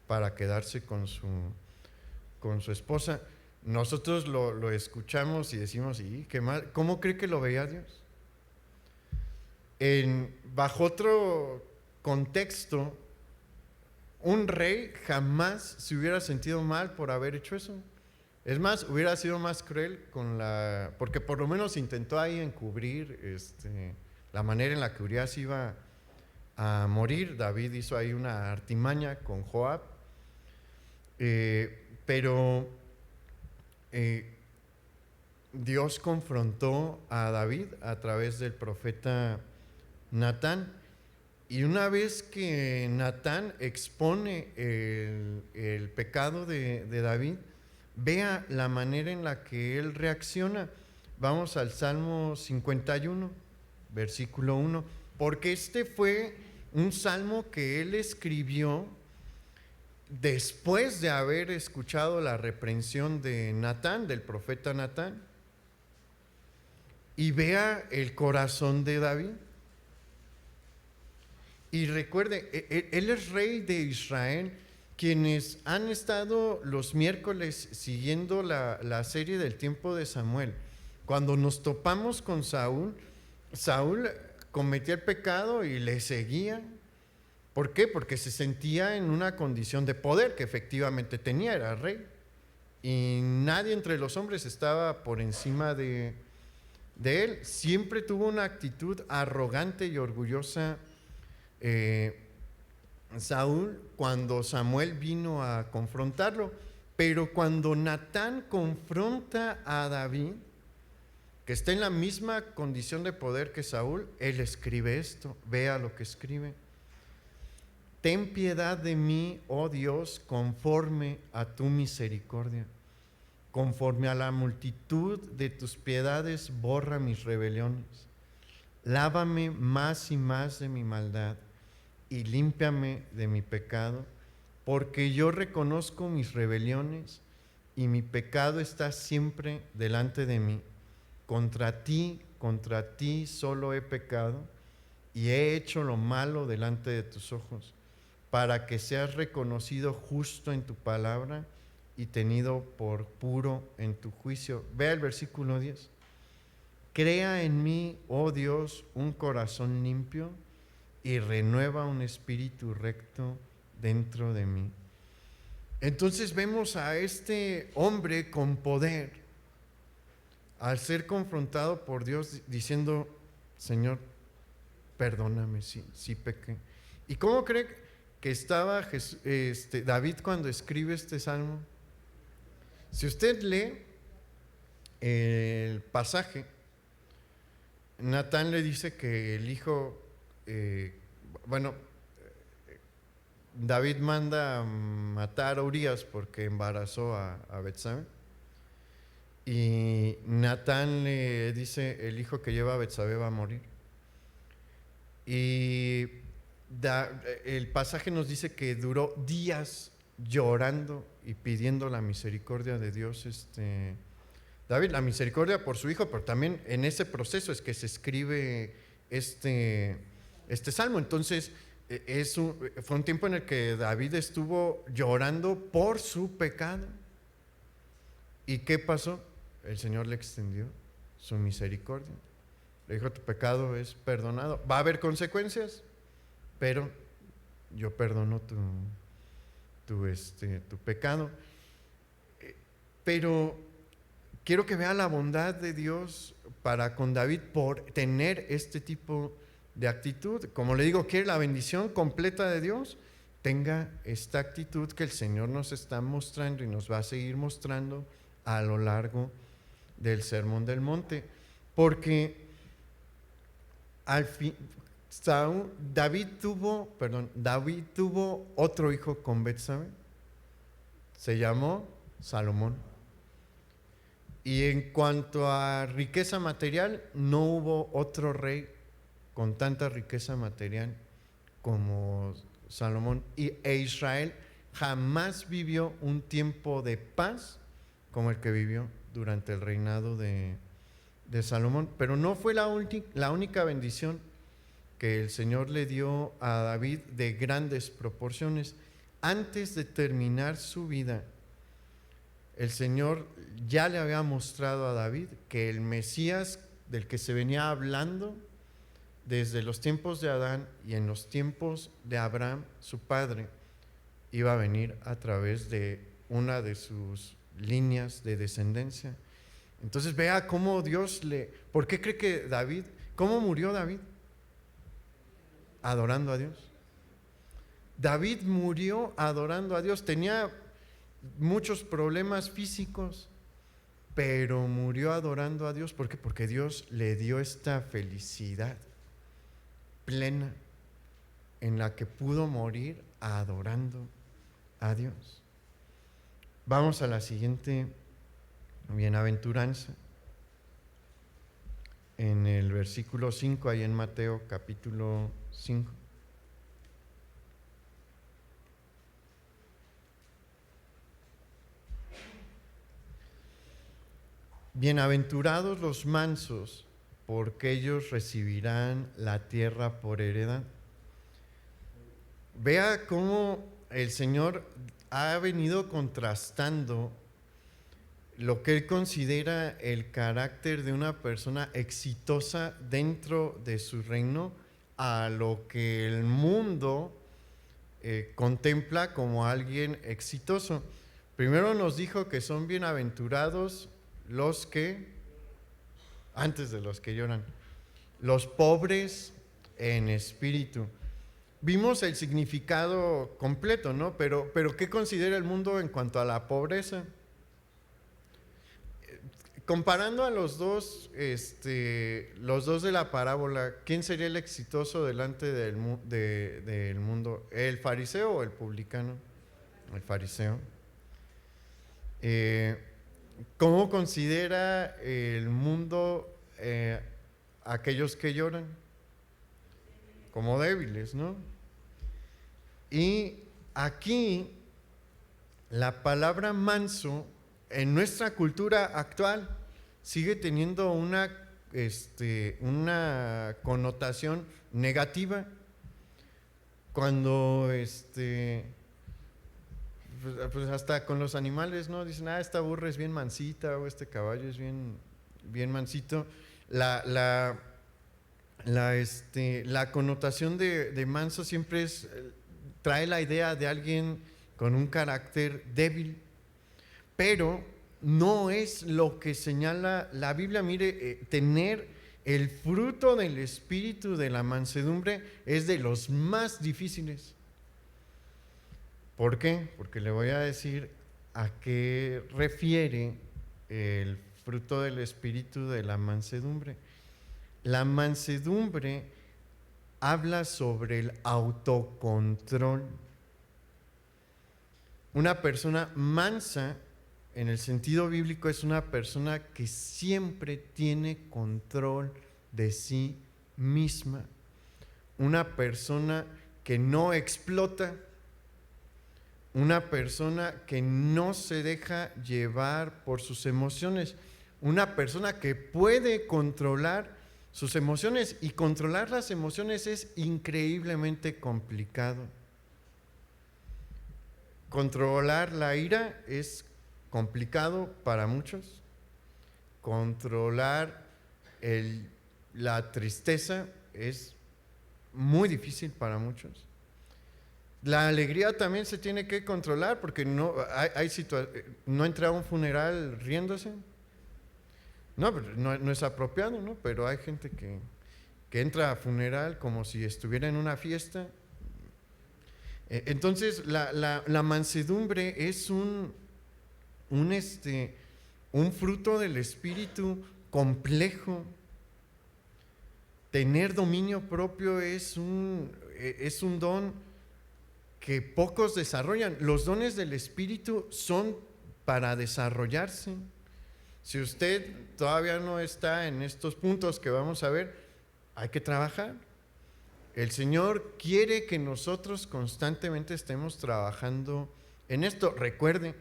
para quedarse con su esposa. Nosotros lo escuchamos y decimos, ¿y qué mal? ¿Cómo cree que lo veía Dios? Bajo otro contexto, un rey jamás se hubiera sentido mal por haber hecho eso. Es más, hubiera sido más cruel porque por lo menos intentó ahí encubrir la manera en la que Urías iba a morir. David hizo ahí una artimaña con Joab, pero Dios confrontó a David a través del profeta Natán. Y una vez que Natán expone el pecado de David, vea la manera en la que él reacciona. Vamos al Salmo 51, versículo 1, porque este fue un salmo que él escribió después de haber escuchado la reprensión de Natán, del profeta Natán. Y vea el corazón de David. Y recuerde, él es rey de Israel. Quienes han estado los miércoles siguiendo la serie del tiempo de Samuel, cuando nos topamos con Saúl cometía el pecado y le seguía. ¿Por qué? Porque se sentía en una condición de poder que efectivamente tenía, era rey. Y nadie entre los hombres estaba por encima de él. Siempre tuvo una actitud arrogante y orgullosa Saúl cuando Samuel vino a confrontarlo. Pero cuando Natán confronta a David, que está en la misma condición de poder que Saúl, él escribe esto. Vea lo que escribe: ten piedad de mí, oh Dios, conforme a tu misericordia. Conforme a la multitud de tus piedades, borra mis rebeliones. Lávame más y más de mi maldad y límpiame de mi pecado, porque yo reconozco mis rebeliones y mi pecado está siempre delante de mí. Contra ti solo he pecado y he hecho lo malo delante de tus ojos, para que seas reconocido justo en tu palabra y tenido por puro en tu juicio. Vea el versículo 10. Crea en mí, oh Dios, un corazón limpio y renueva un espíritu recto dentro de mí. Entonces vemos a este hombre con poder, al ser confrontado por Dios, diciendo: Señor, perdóname si pequé. ¿Y cómo cree que estaba David cuando escribe este salmo? Si usted lee el pasaje, Natán le dice que el hijo, David manda matar a Urías porque embarazó a Betsabé. Y Natán le dice: el hijo que lleva a Betsabé va a morir. Y el pasaje nos dice que duró días llorando y pidiendo la misericordia de Dios, David, la misericordia por su hijo, pero también en ese proceso es que se escribe este salmo. Entonces fue un tiempo en el que David estuvo llorando por su pecado. ¿Y qué pasó? El Señor le extendió su misericordia. Le dijo: tu pecado es perdonado. Va a haber consecuencias, pero yo perdono tu pecado. Pero quiero que vea la bondad de Dios para con David por tener este tipo de actitud. Como le digo, quiere la bendición completa de Dios, tenga esta actitud que el Señor nos está mostrando y nos va a seguir mostrando a lo largo del Sermón del Monte. Porque al fin, David tuvo otro hijo con Betsabe, se llamó Salomón. Y en cuanto a riqueza material, no hubo otro rey con tanta riqueza material como Salomón. E Israel jamás vivió un tiempo de paz como el que vivió durante el reinado de Salomón. Pero no fue la única bendición que el Señor le dio a David de grandes proporciones. Antes de terminar su vida, el Señor ya le había mostrado a David que el Mesías del que se venía hablando desde los tiempos de Adán y en los tiempos de Abraham, su padre, iba a venir a través de una de sus líneas de descendencia. Entonces vea cómo Dios ¿por qué cree que cómo murió David? Adorando a Dios. David murió adorando a Dios. Tenía muchos problemas físicos, pero murió adorando a Dios. ¿Por qué? Porque Dios le dio esta felicidad plena en la que pudo morir adorando a Dios. Vamos a la siguiente bienaventuranza. En el versículo 5, ahí en Mateo capítulo 5. Bienaventurados los mansos, porque ellos recibirán la tierra por heredad. Vea cómo el Señor ha venido contrastando lo que Él considera el carácter de una persona exitosa dentro de su reino a lo que el mundo contempla como alguien exitoso. Primero nos dijo que son bienaventurados los que, antes de los que lloran, los pobres en espíritu. Vimos el significado completo, ¿no? Pero ¿qué considera el mundo en cuanto a la pobreza? Comparando a los dos de la parábola, ¿quién sería el exitoso delante del mundo? ¿El fariseo o el publicano? El fariseo. ¿Cómo considera el mundo aquellos que lloran? Como débiles, ¿no? Y aquí la palabra manso en nuestra cultura actual sigue teniendo una connotación negativa. Cuando pues hasta con los animales, ¿no? Dicen, esta burra es bien mansita o este caballo es bien mansito. La connotación de manso siempre trae la idea de alguien con un carácter débil, pero no es lo que señala la Biblia. Mire, tener el fruto del espíritu de la mansedumbre es de los más difíciles. ¿Por qué? Porque le voy a decir a qué refiere el fruto del espíritu de la mansedumbre. La mansedumbre habla sobre el autocontrol. Una persona mansa, en el sentido bíblico, es una persona que siempre tiene control de sí misma. Una persona que no explota. Una persona que no se deja llevar por sus emociones. Una persona que puede controlar sus emociones, y controlar las emociones es increíblemente complicado. Controlar la ira es complicado para muchos. Controlar la tristeza es muy difícil para muchos. La alegría también se tiene que controlar porque no entra a un funeral riéndose. No, no es apropiado, ¿no? Pero hay gente que entra a funeral como si estuviera en una fiesta. Entonces, la mansedumbre es un fruto del espíritu complejo. Tener dominio propio es un don que pocos desarrollan. Los dones del espíritu son para desarrollarse. Si usted todavía no está en estos puntos que vamos a ver, hay que trabajar. El Señor quiere que nosotros constantemente estemos trabajando en esto. Recuerde,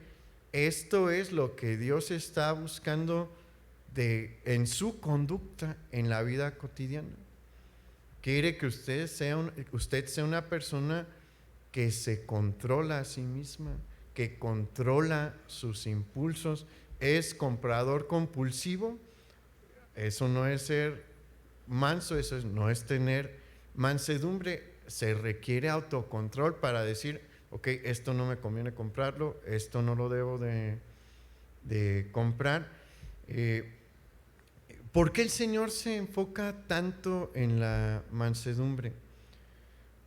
esto es lo que Dios está buscando en su conducta en la vida cotidiana. Quiere que usted sea una persona que se controla a sí misma, que controla sus impulsos. ¿Es comprador compulsivo? Eso no es ser manso, no es tener mansedumbre. Se requiere autocontrol para decir, ok, esto no me conviene comprarlo, esto no lo debo de comprar. ¿Por qué el Señor se enfoca tanto en la mansedumbre?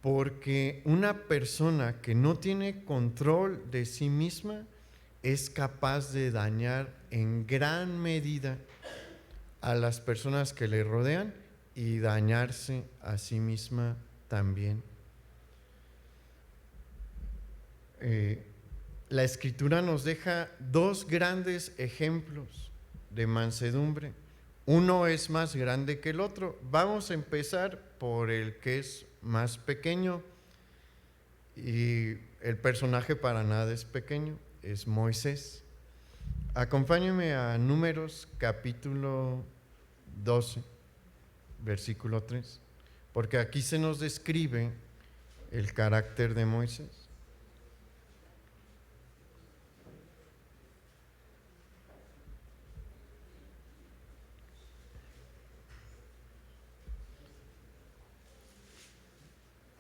Porque una persona que no tiene control de sí misma es capaz de dañar en gran medida a las personas que le rodean y dañarse a sí misma también. La Escritura nos deja dos grandes ejemplos de mansedumbre. Uno es más grande que el otro. Vamos a empezar por el que es más pequeño, y el personaje para nada es pequeño, es Moisés. Acompáñenme a Números capítulo 12, versículo 3, porque aquí se nos describe el carácter de Moisés.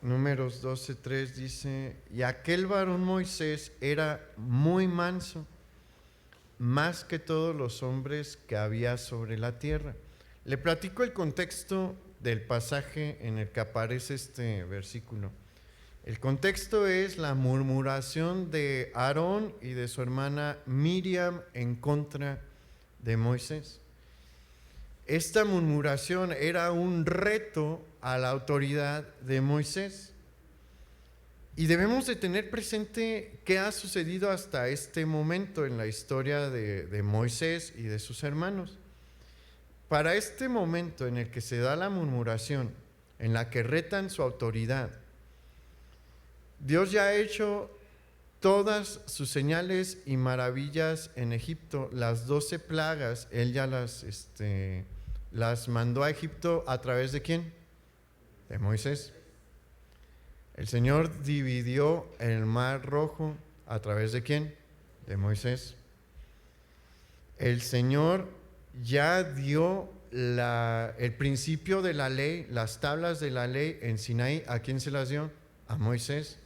Números 12:3 dice: y aquel varón Moisés era muy manso, más que todos los hombres que había sobre la tierra. Le platico el contexto del pasaje en el que aparece este versículo. El contexto es la murmuración de Aarón y de su hermana Miriam en contra de Moisés. Esta murmuración era un reto a la autoridad de Moisés. Y debemos de tener presente qué ha sucedido hasta este momento en la historia de Moisés y de sus hermanos. Para este momento en el que se da la murmuración, en la que retan su autoridad, Dios ya ha hecho todas sus señales y maravillas en Egipto. Las 12 plagas, Él ya las mandó a Egipto. ¿A través de quién? De Moisés. El Señor dividió el mar rojo. ¿A través de quién? De Moisés. El Señor ya dio el principio de la ley, las tablas de la ley en Sinaí. ¿A quién se las dio? A Moisés.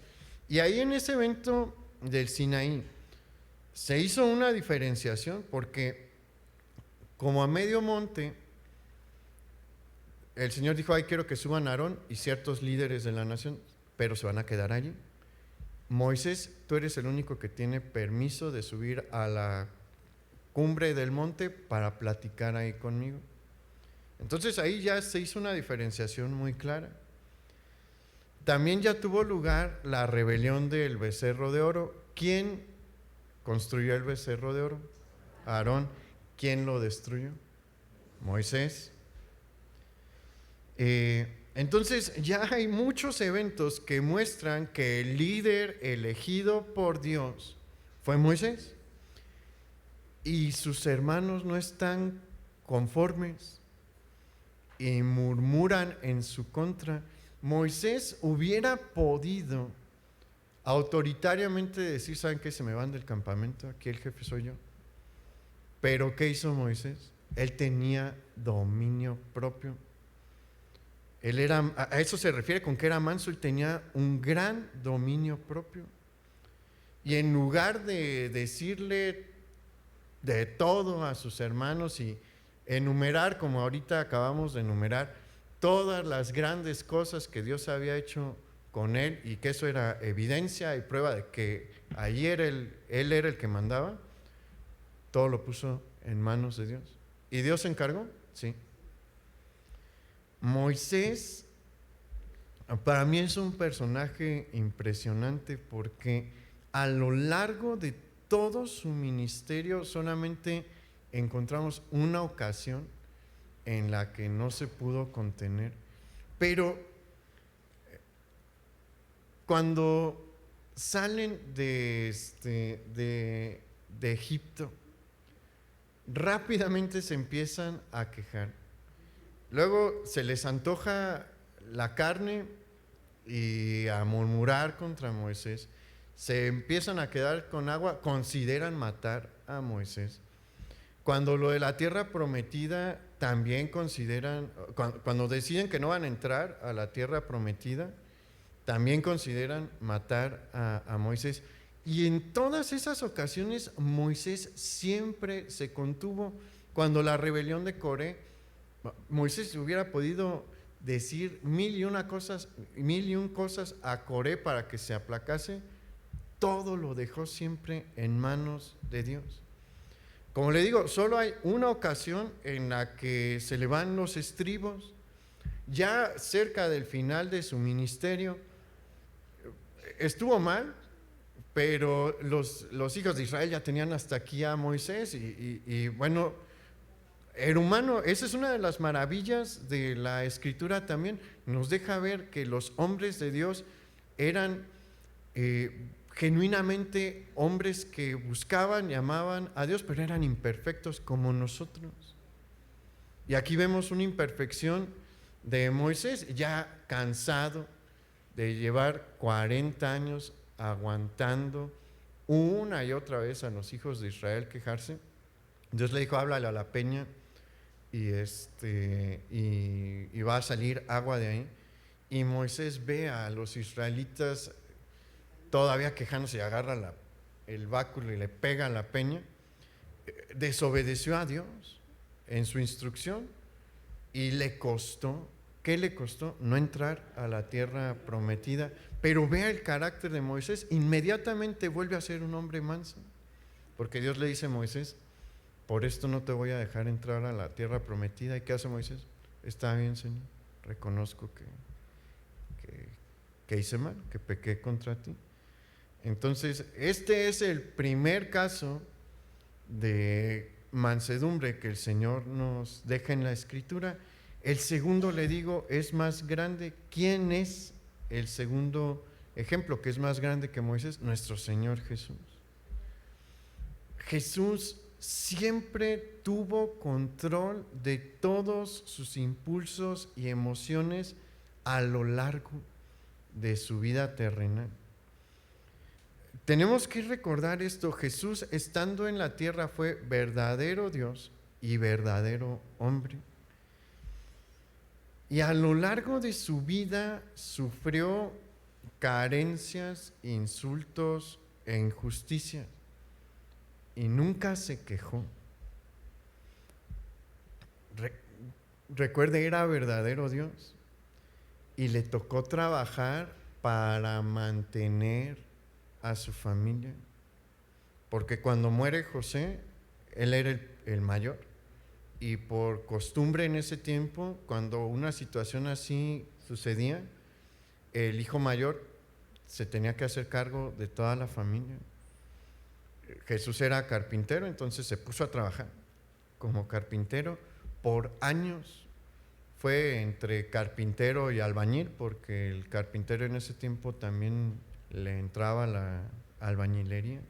Y ahí en ese evento del Sinaí se hizo una diferenciación, porque como a medio monte el Señor dijo: ay, quiero que suban Aarón y ciertos líderes de la nación, pero se van a quedar allí. Moisés, tú eres el único que tiene permiso de subir a la cumbre del monte para platicar ahí conmigo. Entonces ahí ya se hizo una diferenciación muy clara. También ya tuvo lugar la rebelión del becerro de oro. ¿Quién construyó el becerro de oro? Aarón. ¿Quién lo destruyó? Moisés. Entonces ya hay muchos eventos que muestran que el líder elegido por Dios fue Moisés, y sus hermanos no están conformes y murmuran en su contra. Moisés hubiera podido autoritariamente decir: ¿saben qué? Se me van del campamento, aquí el jefe soy yo. Pero ¿qué hizo Moisés? Él tenía dominio propio. A eso se refiere con que era manso, él tenía un gran dominio propio. Y en lugar de decirle de todo a sus hermanos y enumerar, como ahorita acabamos de enumerar, todas las grandes cosas que Dios había hecho con él y que eso era evidencia y prueba de que ahí él era el que mandaba, todo lo puso en manos de Dios. ¿Y Dios se encargó? Sí. Moisés, para mí es un personaje impresionante porque a lo largo de todo su ministerio solamente encontramos una ocasión en la que no se pudo contener. Pero cuando salen de Egipto, rápidamente se empiezan a quejar. Luego se les antoja la carne y a murmurar contra Moisés. Se empiezan a quedar con agua, consideran matar a Moisés. Cuando lo de la tierra prometida, también consideran, cuando deciden que no van a entrar a la tierra prometida, también consideran matar a Moisés. Y en todas esas ocasiones Moisés siempre se contuvo. Cuando la rebelión de Coré, Moisés hubiera podido decir mil y un cosas a Coré para que se aplacase, todo lo dejó siempre en manos de Dios. Como le digo, solo hay una ocasión en la que se le van los estribos, ya cerca del final de su ministerio. Estuvo mal, pero los hijos de Israel ya tenían hasta aquí a Moisés y bueno, era humano. Esa es una de las maravillas de la Escritura también. Nos deja ver que los hombres de Dios eran genuinamente hombres que buscaban y amaban a Dios, pero eran imperfectos como nosotros. Y aquí vemos una imperfección de Moisés, ya cansado de llevar 40 años aguantando una y otra vez a los hijos de Israel quejarse. Dios le dijo, háblale a la peña y va a salir agua de ahí. Y Moisés ve a los israelitas todavía quejándose y agarra el báculo y le pega a la peña. Desobedeció a Dios en su instrucción y le costó. ¿Qué le costó? No entrar a la tierra prometida. Pero vea el carácter de Moisés, inmediatamente vuelve a ser un hombre manso, porque Dios le dice a Moisés, por esto no te voy a dejar entrar a la tierra prometida. ¿Y qué hace Moisés? Está bien, Señor, reconozco que hice mal, que pequé contra ti. Entonces, este es el primer caso de mansedumbre que el Señor nos deja en la Escritura. El segundo, le digo, es más grande. ¿Quién es el segundo ejemplo que es más grande que Moisés? Nuestro Señor Jesús. Jesús siempre tuvo control de todos sus impulsos y emociones a lo largo de su vida terrenal. Tenemos que recordar esto: Jesús, estando en la tierra, fue verdadero Dios y verdadero hombre. Y a lo largo de su vida sufrió carencias, insultos e injusticias. Y nunca se quejó. Recuerde, era verdadero Dios. Y le tocó trabajar para mantener a su familia. Porque cuando muere José, él era el mayor. Y por costumbre en ese tiempo, cuando una situación así sucedía, el hijo mayor se tenía que hacer cargo de toda la familia. Jesús era carpintero, entonces se puso a trabajar como carpintero por años. Fue entre carpintero y albañil, porque el carpintero en ese tiempo también le entraba la albañilería.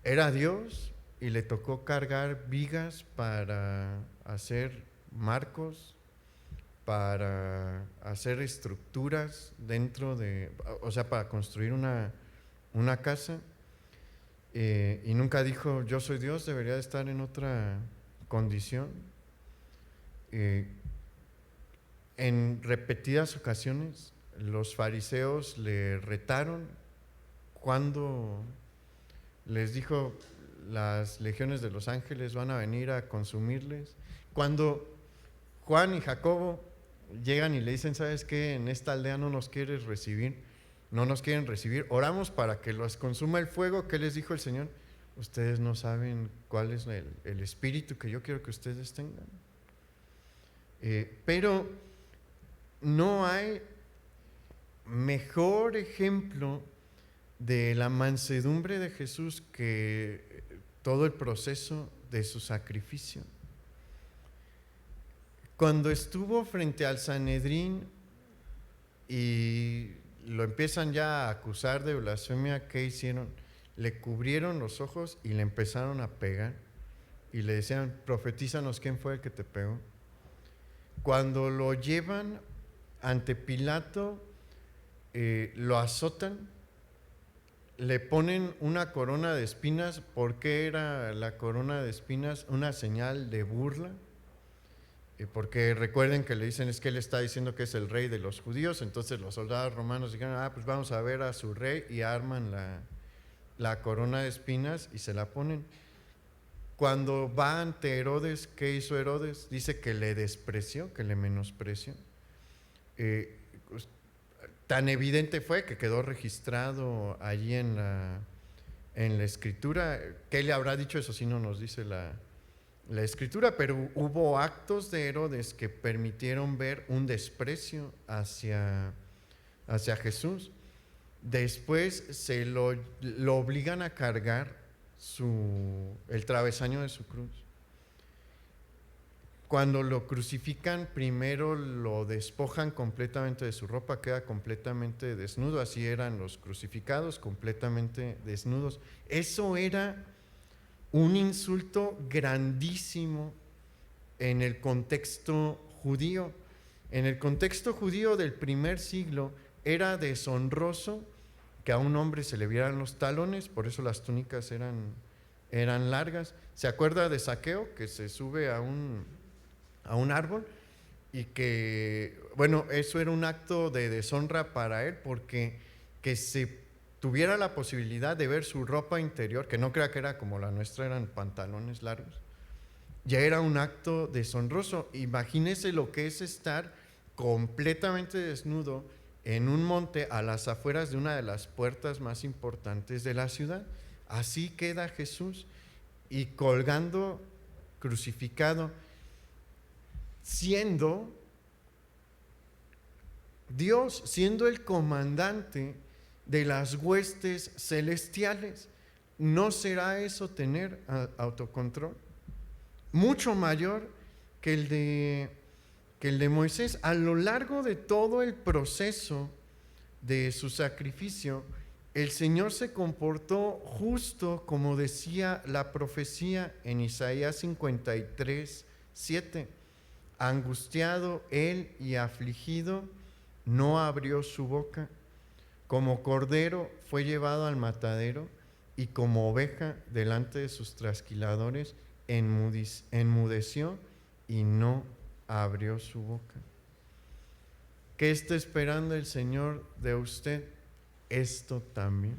Era Dios y le tocó cargar vigas para hacer marcos, para hacer estructuras dentro para construir una casa. Y nunca dijo, yo soy Dios, debería de estar en otra condición. En repetidas ocasiones los fariseos le retaron cuando les dijo: las legiones de los ángeles van a venir a consumirles. Cuando Juan y Jacobo llegan y le dicen: ¿sabes qué? En esta aldea no nos quieren recibir, oramos para que los consuma el fuego. ¿Qué les dijo el Señor? Ustedes no saben cuál es el espíritu que yo quiero que ustedes tengan. Pero no hay mejor ejemplo de la mansedumbre de Jesús que todo el proceso de su sacrificio. Cuando estuvo frente al Sanedrín y lo empiezan ya a acusar de blasfemia, ¿qué hicieron? Le cubrieron los ojos y le empezaron a pegar y le decían: profetízanos quién fue el que te pegó. Cuando lo llevan ante Pilato, lo azotan, le ponen una corona de espinas. ¿Por qué era la corona de espinas? Una señal de burla, porque recuerden que le dicen: es que él está diciendo que es el rey de los judíos. Entonces los soldados romanos dijeron: pues vamos a ver a su rey, y arman la corona de espinas y se la ponen. Cuando va ante Herodes, ¿qué hizo Herodes? Dice que le despreció, que le menospreció. Pues, tan evidente fue que quedó registrado allí en la escritura. ¿Qué le habrá dicho? Eso sí no nos dice la escritura, pero hubo actos de Herodes que permitieron ver un desprecio hacia Jesús. Después se lo obligan a cargar el travesaño de su cruz. Cuando lo crucifican, primero lo despojan completamente de su ropa, queda completamente desnudo. Así eran los crucificados, completamente desnudos. Eso era un insulto grandísimo en el contexto judío. En el contexto judío del primer siglo era deshonroso que a un hombre se le vieran los talones, por eso las túnicas eran largas. ¿Se acuerda de Zaqueo, que se sube a un árbol? Y que, bueno, eso era un acto de deshonra para él, porque que se tuviera la posibilidad de ver su ropa interior, que no crea que era como la nuestra, eran pantalones largos, ya era un acto deshonroso. Imagínese lo que es estar completamente desnudo en un monte a las afueras de una de las puertas más importantes de la ciudad. Así queda Jesús, y colgando, crucificado, siendo Dios, siendo el comandante de las huestes celestiales. ¿No será eso tener autocontrol? Mucho mayor que el de Moisés. A lo largo de todo el proceso de su sacrificio, el Señor se comportó justo como decía la profecía en Isaías 53:7. Angustiado él y afligido, no abrió su boca. Como cordero fue llevado al matadero, y como oveja delante de sus trasquiladores enmudeció y no abrió su boca. ¿Qué está esperando el Señor de usted? Esto también.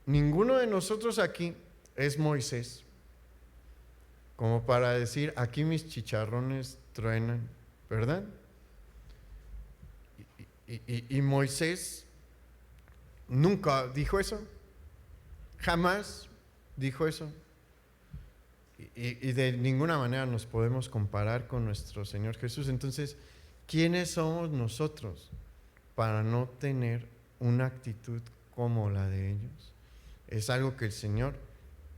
Ninguno de nosotros aquí es Moisés, como para decir: aquí mis chicharrones truenan, ¿verdad? Y Moisés nunca dijo eso, jamás dijo eso. Y de ninguna manera nos podemos comparar con nuestro Señor Jesús. Entonces, ¿quiénes somos nosotros para no tener una actitud como la de ellos? Es algo que el Señor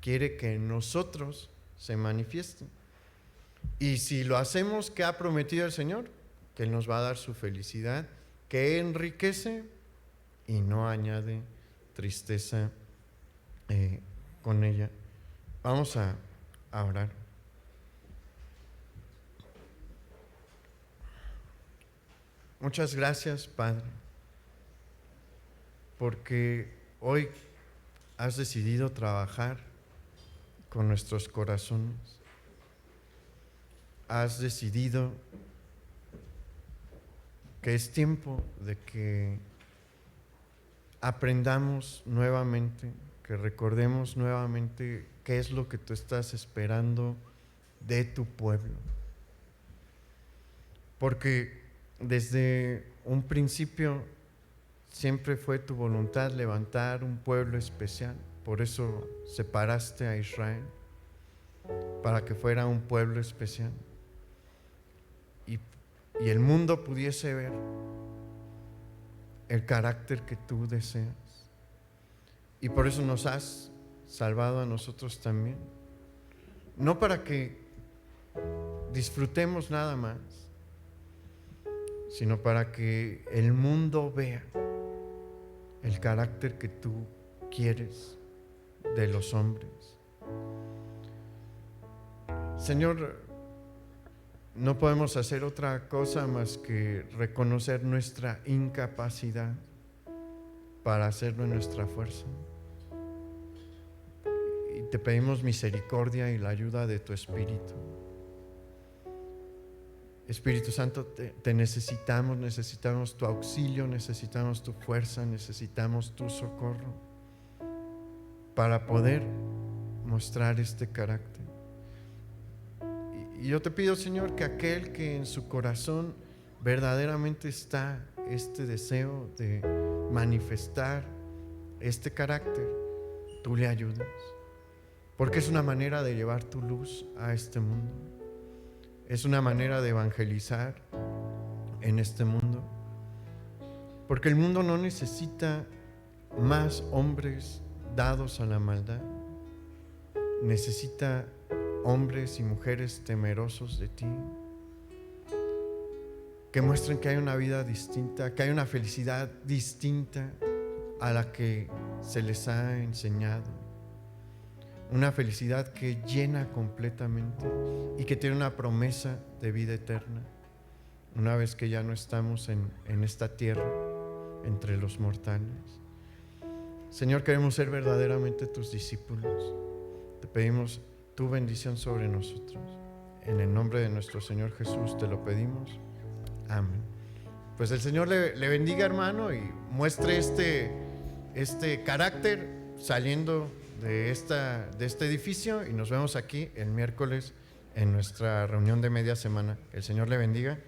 quiere que en nosotros se manifieste. Y si lo hacemos, ¿qué ha prometido el Señor? Que Él nos va a dar su felicidad, que enriquece y no añade tristeza con ella. Vamos a orar. Muchas gracias, Padre, porque hoy has decidido trabajar con nuestros corazones. Has decidido que es tiempo de que aprendamos nuevamente, que recordemos nuevamente qué es lo que tú estás esperando de tu pueblo. Porque desde un principio siempre fue tu voluntad levantar un pueblo especial. Por eso separaste a Israel, para que fuera un pueblo especial. Y el mundo pudiese ver el carácter que tú deseas. Y por eso nos has salvado a nosotros también. No para que disfrutemos nada más, sino para que el mundo vea el carácter que tú quieres de los hombres. Señor, no podemos hacer otra cosa más que reconocer nuestra incapacidad para hacerlo en nuestra fuerza. Y te pedimos misericordia y la ayuda de tu Espíritu. Espíritu Santo, te necesitamos tu auxilio, necesitamos tu fuerza, necesitamos tu socorro para poder mostrar este carácter. Y yo te pido, Señor, que aquel que en su corazón verdaderamente está este deseo de manifestar este carácter, tú le ayudes, porque es una manera de llevar tu luz a este mundo. Es una manera de evangelizar en este mundo, porque el mundo no necesita más hombres dados a la maldad, necesita hombres y mujeres temerosos de ti, que muestren que hay una vida distinta, que hay una felicidad distinta a la que se les ha enseñado. Una felicidad que llena completamente y que tiene una promesa de vida eterna una vez que ya no estamos en esta tierra entre los mortales. Señor, queremos ser verdaderamente tus discípulos. Te pedimos tu bendición sobre nosotros. En el nombre de nuestro Señor Jesús te lo pedimos. Amén. Pues el Señor le bendiga, hermano, y muestre este carácter saliendo de este edificio, y nos vemos aquí el miércoles en nuestra reunión de media semana. El Señor le bendiga.